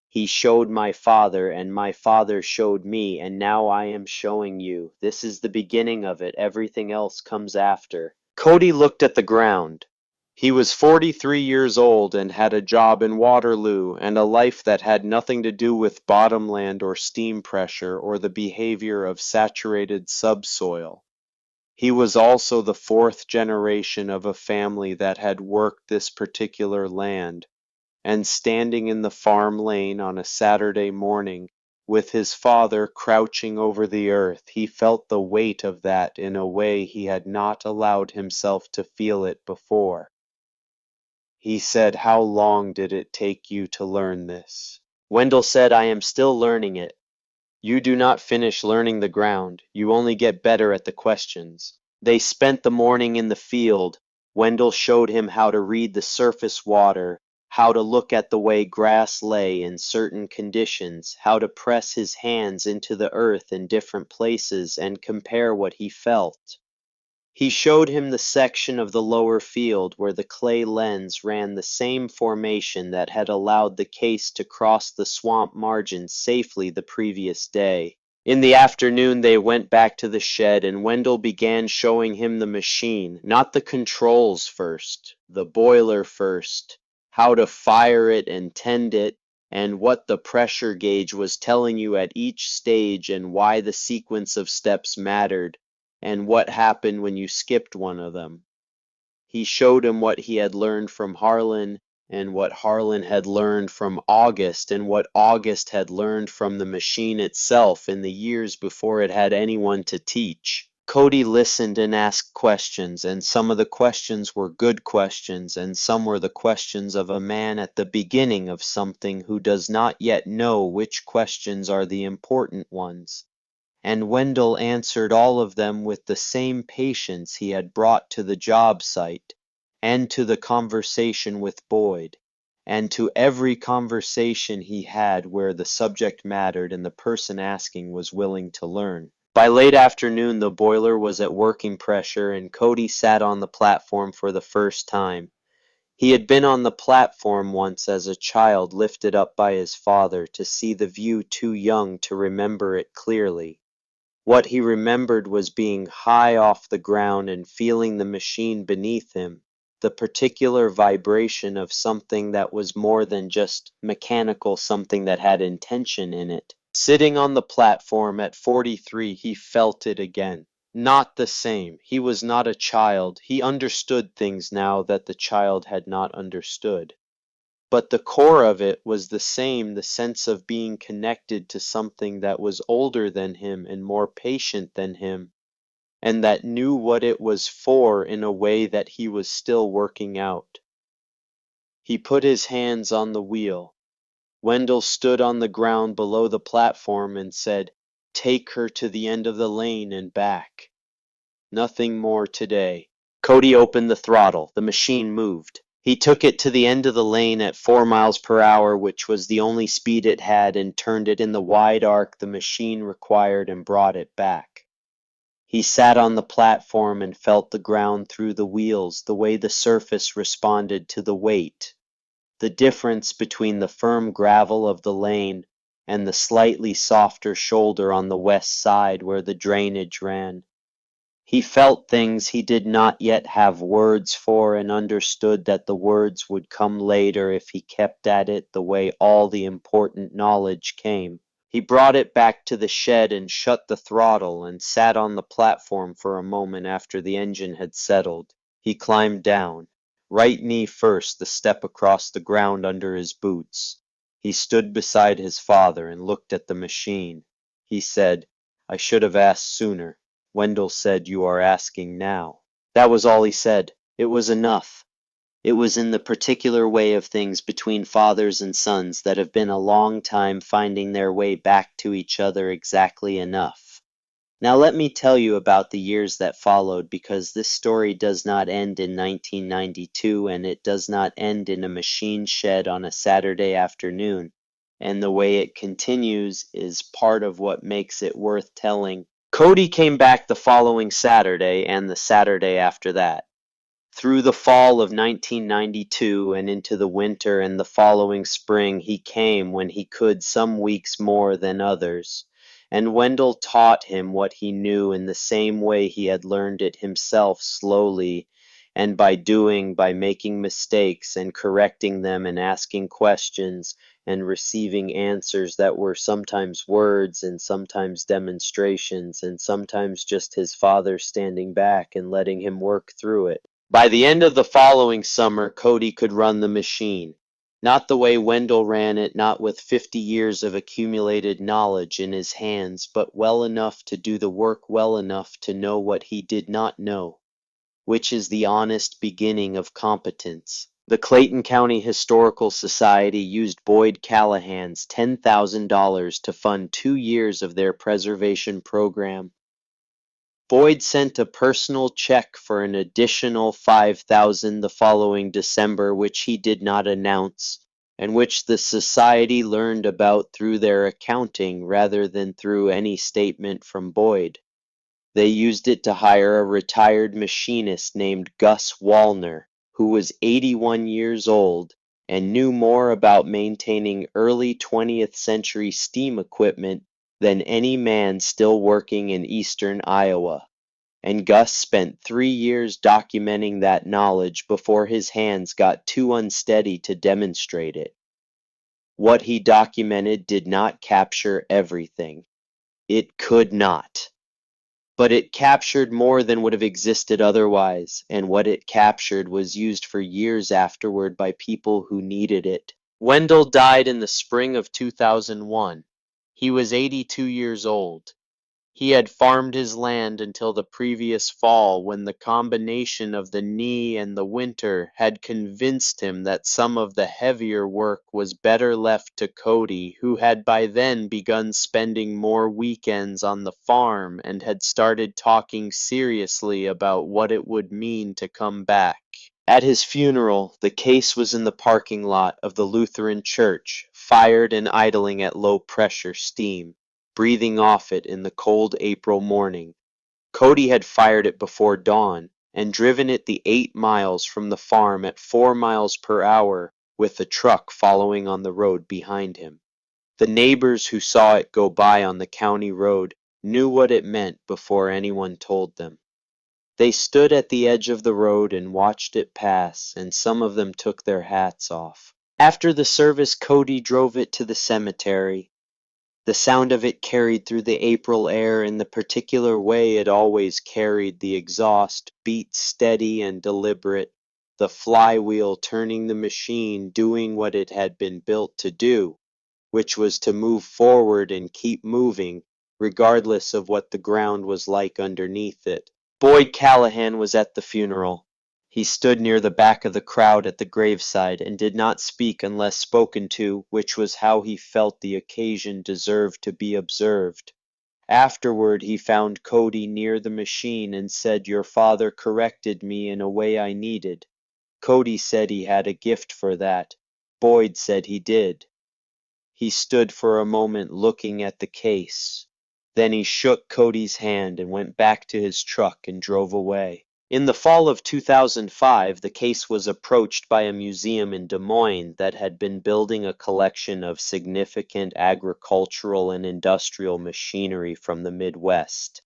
He showed my father, and my father showed me, and now I am showing you. This is the beginning of it. Everything else comes after. Cody looked at the ground. He was 43 years old and had a job in Waterloo and a life that had nothing to do with bottomland or steam pressure or the behavior of saturated subsoil. He was also the fourth generation of a family that had worked this particular land, and standing in the farm lane on a Saturday morning, with his father crouching over the earth, he felt the weight of that in a way he had not allowed himself to feel it before. He said, "How long did it take you to learn this?" Wendell said, "I am still learning it." You do not finish learning the ground, you only get better at the questions. They spent the morning in the field. Wendell showed him how to read the surface water, how to look at the way grass lay in certain conditions, how to press his hands into the earth in different places and compare what he felt. He showed him the section of the lower field where the clay lens ran the same formation that had allowed the case to cross the swamp margin safely the previous day. In the afternoon they went back to the shed and Wendell began showing him the machine, not the controls first, the boiler first, how to fire it and tend it, and what the pressure gauge was telling you at each stage and why the sequence of steps mattered and what happened when you skipped one of them. He showed him what he had learned from Harlan and what Harlan had learned from August and what August had learned from the machine itself in the years before it had anyone to teach. Cody listened and asked questions, and some of the questions were good questions, and some were the questions of a man at the beginning of something who does not yet know which questions are the important ones. And Wendell answered all of them with the same patience he had brought to the job site, and to the conversation with Boyd, and to every conversation he had where the subject mattered and the person asking was willing to learn. By late afternoon the boiler was at working pressure and Cody sat on the platform for the first time. He had been on the platform once as a child lifted up by his father to see the view too young to remember it clearly. What he remembered was being high off the ground and feeling the machine beneath him, the particular vibration of something that was more than just mechanical, something that had intention in it. Sitting on the platform at 43, he felt it again. Not the same. He was not a child. He understood things now that the child had not understood. But the core of it was the same, the sense of being connected to something that was older than him and more patient than him, and that knew what it was for in a way that he was still working out. He put his hands on the wheel. Wendell stood on the ground below the platform and said, "Take her to the end of the lane and back. Nothing more today." Cody opened the throttle. The machine moved. He took it to the end of the lane at 4 miles per hour, which was the only speed it had, and turned it in the wide arc the machine required and brought it back. He sat on the platform and felt the ground through the wheels, the way the surface responded to the weight, the difference between the firm gravel of the lane and the slightly softer shoulder on the west side where the drainage ran. He felt things he did not yet have words for and understood that the words would come later if he kept at it the way all the important knowledge came. He brought it back to the shed and shut the throttle and sat on the platform for a moment after the engine had settled. He climbed down, right knee first, the step across the ground under his boots. He stood beside his father and looked at the machine. He said, "I should have asked sooner." Wendell said, "You are asking now." That was all he said. It was enough. It was in the particular way of things between fathers and sons that have been a long time finding their way back to each other exactly enough. Now let me tell you about the years that followed, because this story does not end in 1992 and it does not end in a machine shed on a Saturday afternoon, and the way it continues is part of what makes it worth telling. Cody came back the following Saturday and the Saturday after that. Through the fall of 1992 and into the winter and the following spring he came when he could some weeks more than others, and Wendell taught him what he knew in the same way he had learned it himself slowly, and by making mistakes and correcting them and asking questions and receiving answers that were sometimes words and sometimes demonstrations and sometimes just his father standing back and letting him work through it. By the end of the following summer, Cody could run the machine. Not the way Wendell ran it, not with 50 years of accumulated knowledge in his hands, but well enough to do the work well enough to know what he did not know, which is the honest beginning of competence. The Clayton County Historical Society used Boyd Callahan's $10,000 to fund 2 years of their preservation program. Boyd sent a personal check for an additional $5,000 the following December, which he did not announce, and which the society learned about through their accounting rather than through any statement from Boyd. They used it to hire a retired machinist named Gus Wallner, who was 81 years old and knew more about maintaining early 20th century steam equipment than any man still working in eastern Iowa. And Gus spent 3 years documenting that knowledge before his hands got too unsteady to demonstrate it. What he documented did not capture everything. It could not. But it captured more than would have existed otherwise, and what it captured was used for years afterward by people who needed it. Wendell died in the spring of 2001. He was 82 years old. He had farmed his land until the previous fall, when the combination of the knee and the winter had convinced him that some of the heavier work was better left to Cody, who had by then begun spending more weekends on the farm and had started talking seriously about what it would mean to come back. At his funeral, the case was in the parking lot of the Lutheran church, fired and idling at low pressure steam, breathing off it in the cold April morning. Cody had fired it before dawn and driven it the 8 miles from the farm at 4 miles per hour, with the truck following on the road behind him. The neighbors who saw it go by on the county road knew what it meant before anyone told them. They stood at the edge of the road and watched it pass, and some of them took their hats off. After the service, Cody drove it to the cemetery. The sound of it carried through the April air in the particular way it always carried. The exhaust beat steady and deliberate, the flywheel turning the machine doing what it had been built to do, which was to move forward and keep moving, regardless of what the ground was like underneath it. Boyd Callahan was at the funeral. He stood near the back of the crowd at the graveside and did not speak unless spoken to, which was how he felt the occasion deserved to be observed. Afterward he found Cody near the machine and said, "Your father corrected me in a way I needed." Cody said he had a gift for that. Boyd said he did. He stood for a moment looking at the case. Then he shook Cody's hand and went back to his truck and drove away. In the fall of 2005, the case was approached by a museum in Des Moines that had been building a collection of significant agricultural and industrial machinery from the Midwest.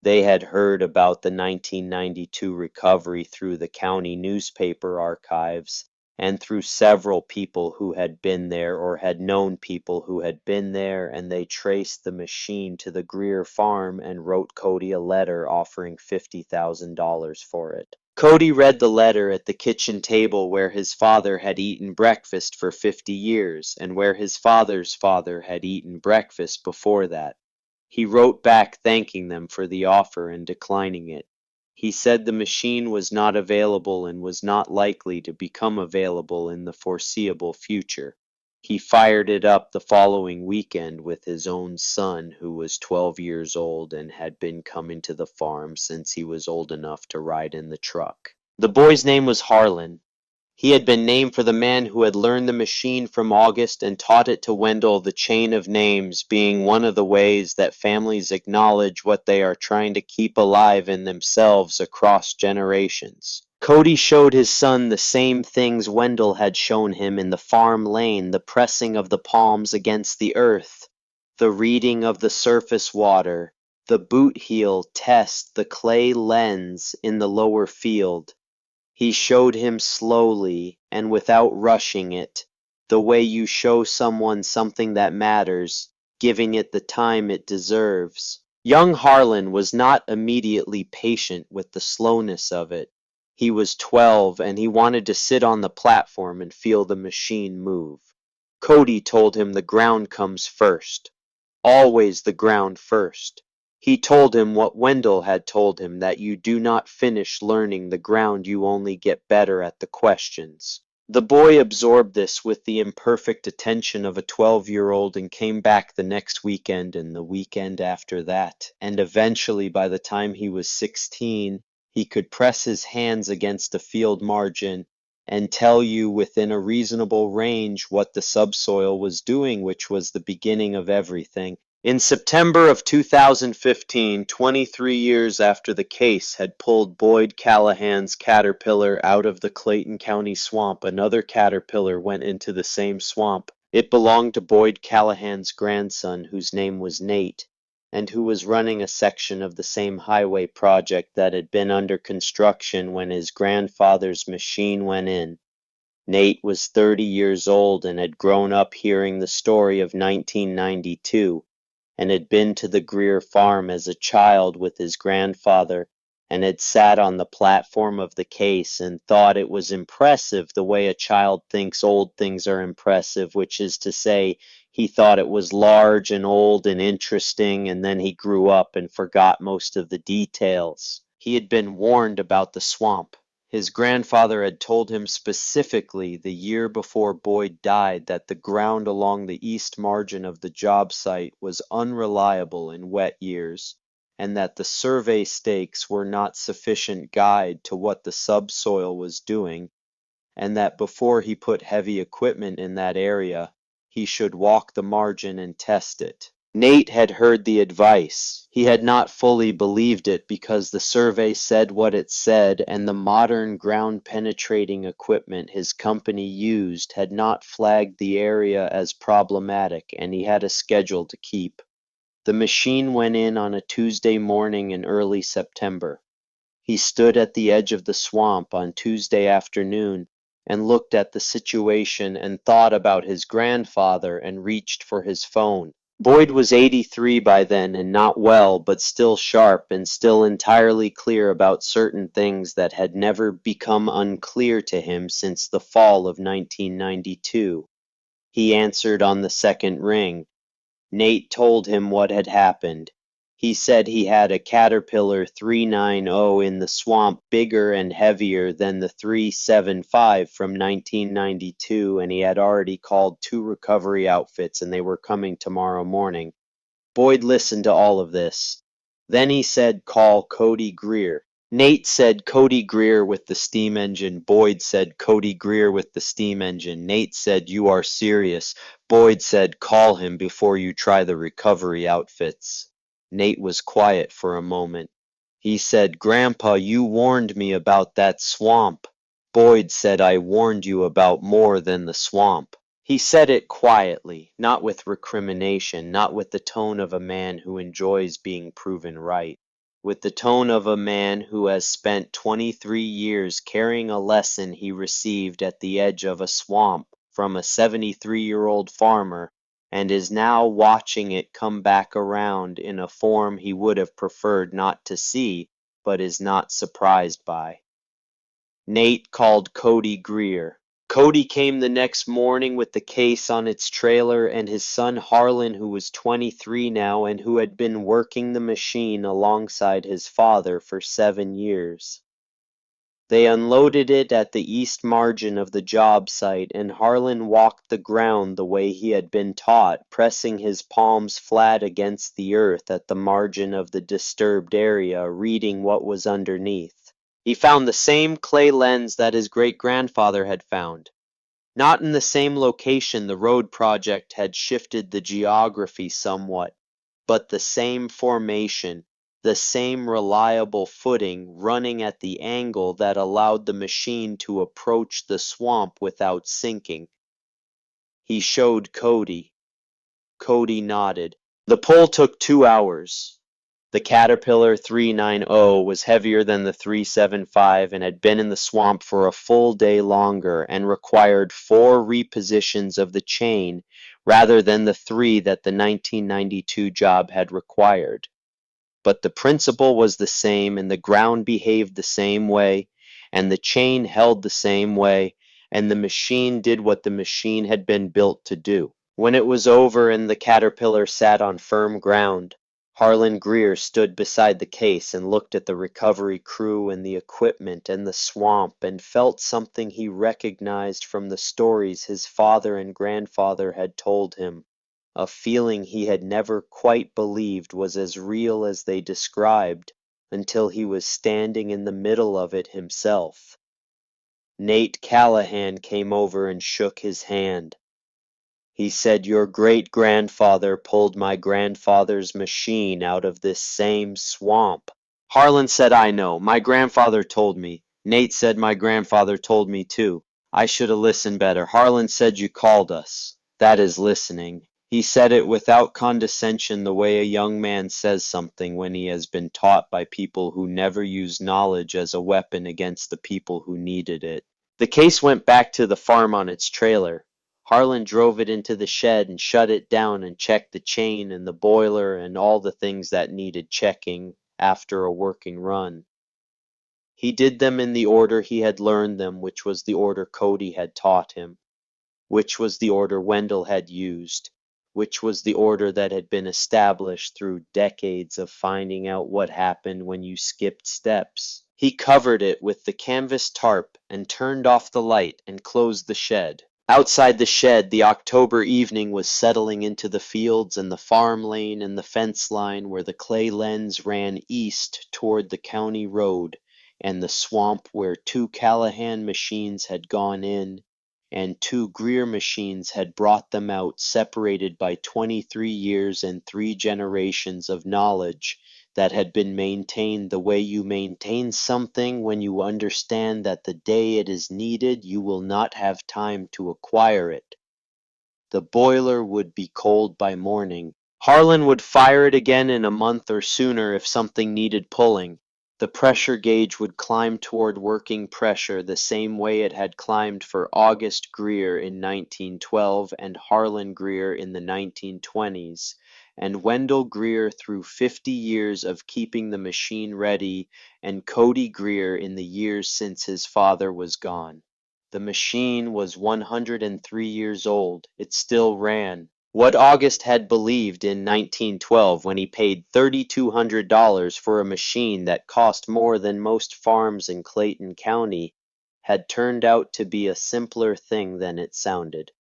They had heard about the 1992 recovery through the county newspaper archives and through several people who had been there or had known people who had been there, and they traced the machine to the Greer farm and wrote Cody a letter offering $50,000 for it. Cody read the letter at the kitchen table where his father had eaten breakfast for 50 years and where his father's father had eaten breakfast before that. He wrote back thanking them for the offer and declining it. He said the machine was not available and was not likely to become available in the foreseeable future. He fired it up the following weekend with his own son, who was 12 years old and had been coming to the farm since he was old enough to ride in the truck. The boy's name was Harlan. He had been named for the man who had learned the machine from August and taught it to Wendell, the chain of names being one of the ways that families acknowledge what they are trying to keep alive in themselves across generations. Cody showed his son the same things Wendell had shown him in the farm lane: the pressing of the palms against the earth, the reading of the surface water, the boot heel test, the clay lens in the lower field. He showed him slowly and without rushing it, the way you show someone something that matters, giving it the time it deserves. Young Harlan was not immediately patient with the slowness of it. He was 12 and he wanted to sit on the platform and feel the machine move. Cody told him the ground comes first. Always the ground first. He told him what Wendell had told him, that you do not finish learning the ground, you only get better at the questions. The boy absorbed this with the imperfect attention of a 12-year-old and came back the next weekend and the weekend after that, and eventually by the time he was 16, he could press his hands against a field margin and tell you within a reasonable range what the subsoil was doing, which was the beginning of everything. In September of 2015, 23 years after the case had pulled Boyd Callahan's caterpillar out of the Clayton County swamp, another caterpillar went into the same swamp. It belonged to Boyd Callahan's grandson, whose name was Nate, and who was running a section of the same highway project that had been under construction when his grandfather's machine went in. Nate was 30 years old and had grown up hearing the story of 1992 and had been to the Greer farm as a child with his grandfather and had sat on the platform of the case and thought it was impressive the way a child thinks old things are impressive, which is to say, he thought it was large and old and interesting, and then he grew up and forgot most of the details. He had been warned about the swamp. His grandfather had told him specifically the year before Boyd died that the ground along the east margin of the job site was unreliable in wet years, and that the survey stakes were not sufficient guide to what the subsoil was doing, and that before he put heavy equipment in that area, he should walk the margin and test it. Nate had heard the advice. He had not fully believed it because the survey said what it said, and the modern ground-penetrating equipment his company used had not flagged the area as problematic, and he had a schedule to keep. The machine went in on a Tuesday morning in early September. He stood at the edge of the swamp on Tuesday afternoon and looked at the situation and thought about his grandfather and reached for his phone. Boyd was 83 by then and not well, but still sharp and still entirely clear about certain things that had never become unclear to him since the fall of 1992. He answered on the second ring. Nate told him what had happened. He said he had a Caterpillar 390 in the swamp bigger and heavier than the 375 from 1992, and he had already called 2 recovery outfits and they were coming tomorrow morning. Boyd listened to all of this. Then he said, "Call Cody Greer." Nate said Cody Greer with the steam engine. Boyd said Cody Greer with the steam engine. Nate said, "You are serious." Boyd said, "Call him before you try the recovery outfits." Nate was quiet for a moment. He said, "Grandpa, you warned me about that swamp." Boyd said, "I warned you about more than the swamp." He said it quietly, not with recrimination, not with the tone of a man who enjoys being proven right, with the tone of a man who has spent 23 years carrying a lesson he received at the edge of a swamp from a 73-year-old farmer and is now watching it come back around in a form he would have preferred not to see, but is not surprised by. Nate called Cody Greer. Cody came the next morning with the case on its trailer and his son Harlan, who was 23 now and who had been working the machine alongside his father for 7 years. They unloaded it at the east margin of the job site, and Harlan walked the ground the way he had been taught, pressing his palms flat against the earth at the margin of the disturbed area, reading what was underneath. He found the same clay lens that his great-grandfather had found. Not in the same location, the road project had shifted the geography somewhat, but the same formation, the same reliable footing running at the angle that allowed the machine to approach the swamp without sinking. He showed Cody. Cody nodded. The pull took 2 hours. The Caterpillar 390 was heavier than the 375 and had been in the swamp for a full day longer and required 4 repositions of the chain rather than the 3 that the 1992 job had required. But the principle was the same, and the ground behaved the same way, and the chain held the same way, and the machine did what the machine had been built to do. When it was over and the Caterpillar sat on firm ground, Harlan Greer stood beside the case and looked at the recovery crew and the equipment and the swamp and felt something he recognized from the stories his father and grandfather had told him, a feeling he had never quite believed was as real as they described until he was standing in the middle of it himself. Nate Callahan came over and shook his hand. He said, "Your great-grandfather pulled my grandfather's machine out of this same swamp." Harlan said, "I know. My grandfather told me." Nate said, "My grandfather told me too. I should have listened better." Harlan said, "You called us." That is listening. He said it without condescension, the way a young man says something when he has been taught by people who never used knowledge as a weapon against the people who needed it. The case went back to the farm on its trailer. Harlan drove it into the shed and shut it down and checked the chain and the boiler and all the things that needed checking after a working run. He did them in the order he had learned them, which was the order Cody had taught him, which was the order Wendell had used, which was the order that had been established through decades of finding out what happened when you skipped steps. He covered it with the canvas tarp and turned off the light and closed the shed. Outside the shed, the October evening was settling into the fields and the farm lane and the fence line where the clay lens ran east toward the county road, and the swamp where 2 Callahan machines had gone in and 2 Greer machines had brought them out, separated by 23 years and 3 generations of knowledge that had been maintained the way you maintain something when you understand that the day it is needed you will not have time to acquire it. The boiler would be cold by morning. Harlan would fire it again in a month or sooner if something needed pulling. The pressure gauge would climb toward working pressure the same way it had climbed for August Greer in 1912 and Harlan Greer in the 1920s, and Wendell Greer through 50 years of keeping the machine ready, and Cody Greer in the years since his father was gone. The machine was 103 years old. It still ran. What August had believed in 1912 when he paid $3,200 for a machine that cost more than most farms in Clayton County had turned out to be a simpler thing than it sounded.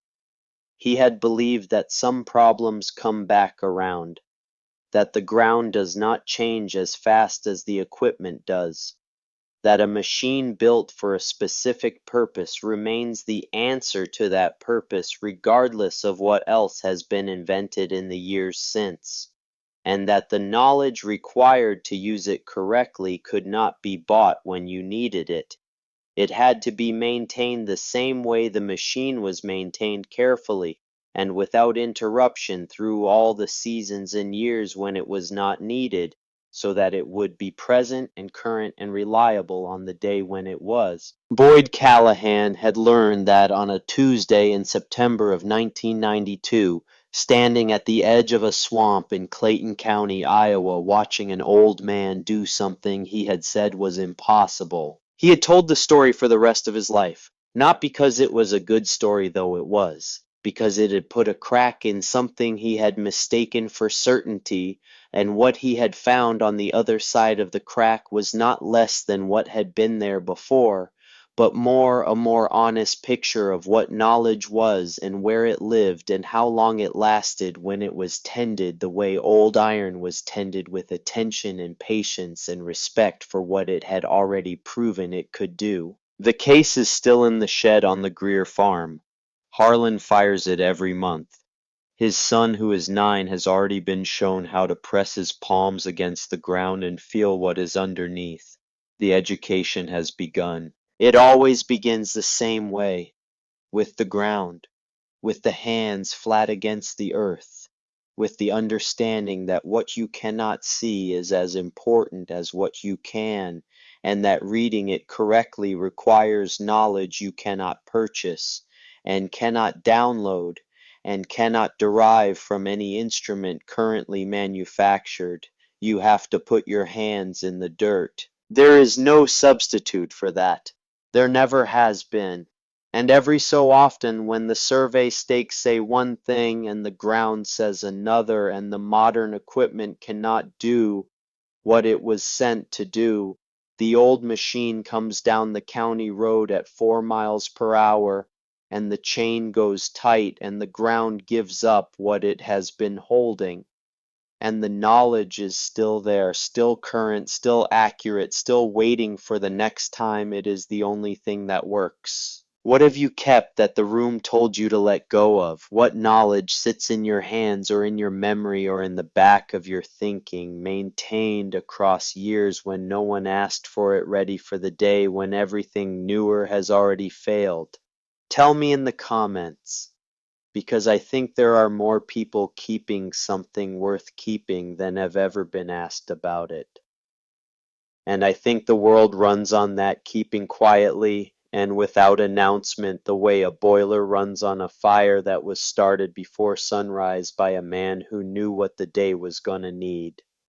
He had believed that some problems come back around, that the ground does not change as fast as the equipment does, that a machine built for a specific purpose remains the answer to that purpose regardless of what else has been invented in the years since, and that the knowledge required to use it correctly could not be bought when you needed it. It had to be maintained the same way the machine was maintained, carefully and without interruption through all the seasons and years when it was not needed, so that it would be present and current and reliable on the day when it was. Boyd Callahan had learned that on a Tuesday in September of 1992, standing at the edge of a swamp in Clayton County, Iowa, watching an old man do something he had said was impossible. He had told the story for the rest of his life, not because it was a good story, though it was, because it had put a crack in something he had mistaken for certainty, and what he had found on the other side of the crack was not less than what had been there before, but a more honest picture of what knowledge was and where it lived and how long it lasted when it was tended the way old iron was tended, with attention and patience and respect for what it had already proven it could do. The case is still in the shed on the Greer farm. Harlan fires it every month. His son, who is 9, has already been shown how to press his palms against the ground and feel what is underneath. The education has begun. It always begins the same way, with the ground, with the hands flat against the earth, with the understanding that what you cannot see is as important as what you can, and that reading it correctly requires knowledge you cannot purchase, and cannot download, and cannot derive from any instrument currently manufactured. You have to put your hands in the dirt. There is no substitute for that. There never has been. And every so often, when the survey stakes say one thing and the ground says another, and the modern equipment cannot do what it was sent to do, the old machine comes down the county road at 4 miles per hour, and the chain goes tight, and the ground gives up what it has been holding. And the knowledge is still there, still current, still accurate, still waiting for the next time it is the only thing that works. What have you kept that the room told you to let go of? What knowledge sits in your hands or in your memory or in the back of your thinking, maintained across years when no one asked for it, ready for the day when everything newer has already failed? Tell me in the comments, because I think there are more people keeping something worth keeping than have ever been asked about it. And I think the world runs on that keeping quietly and without announcement, the way a boiler runs on a fire that was started before sunrise by a man who knew what the day was gonna need.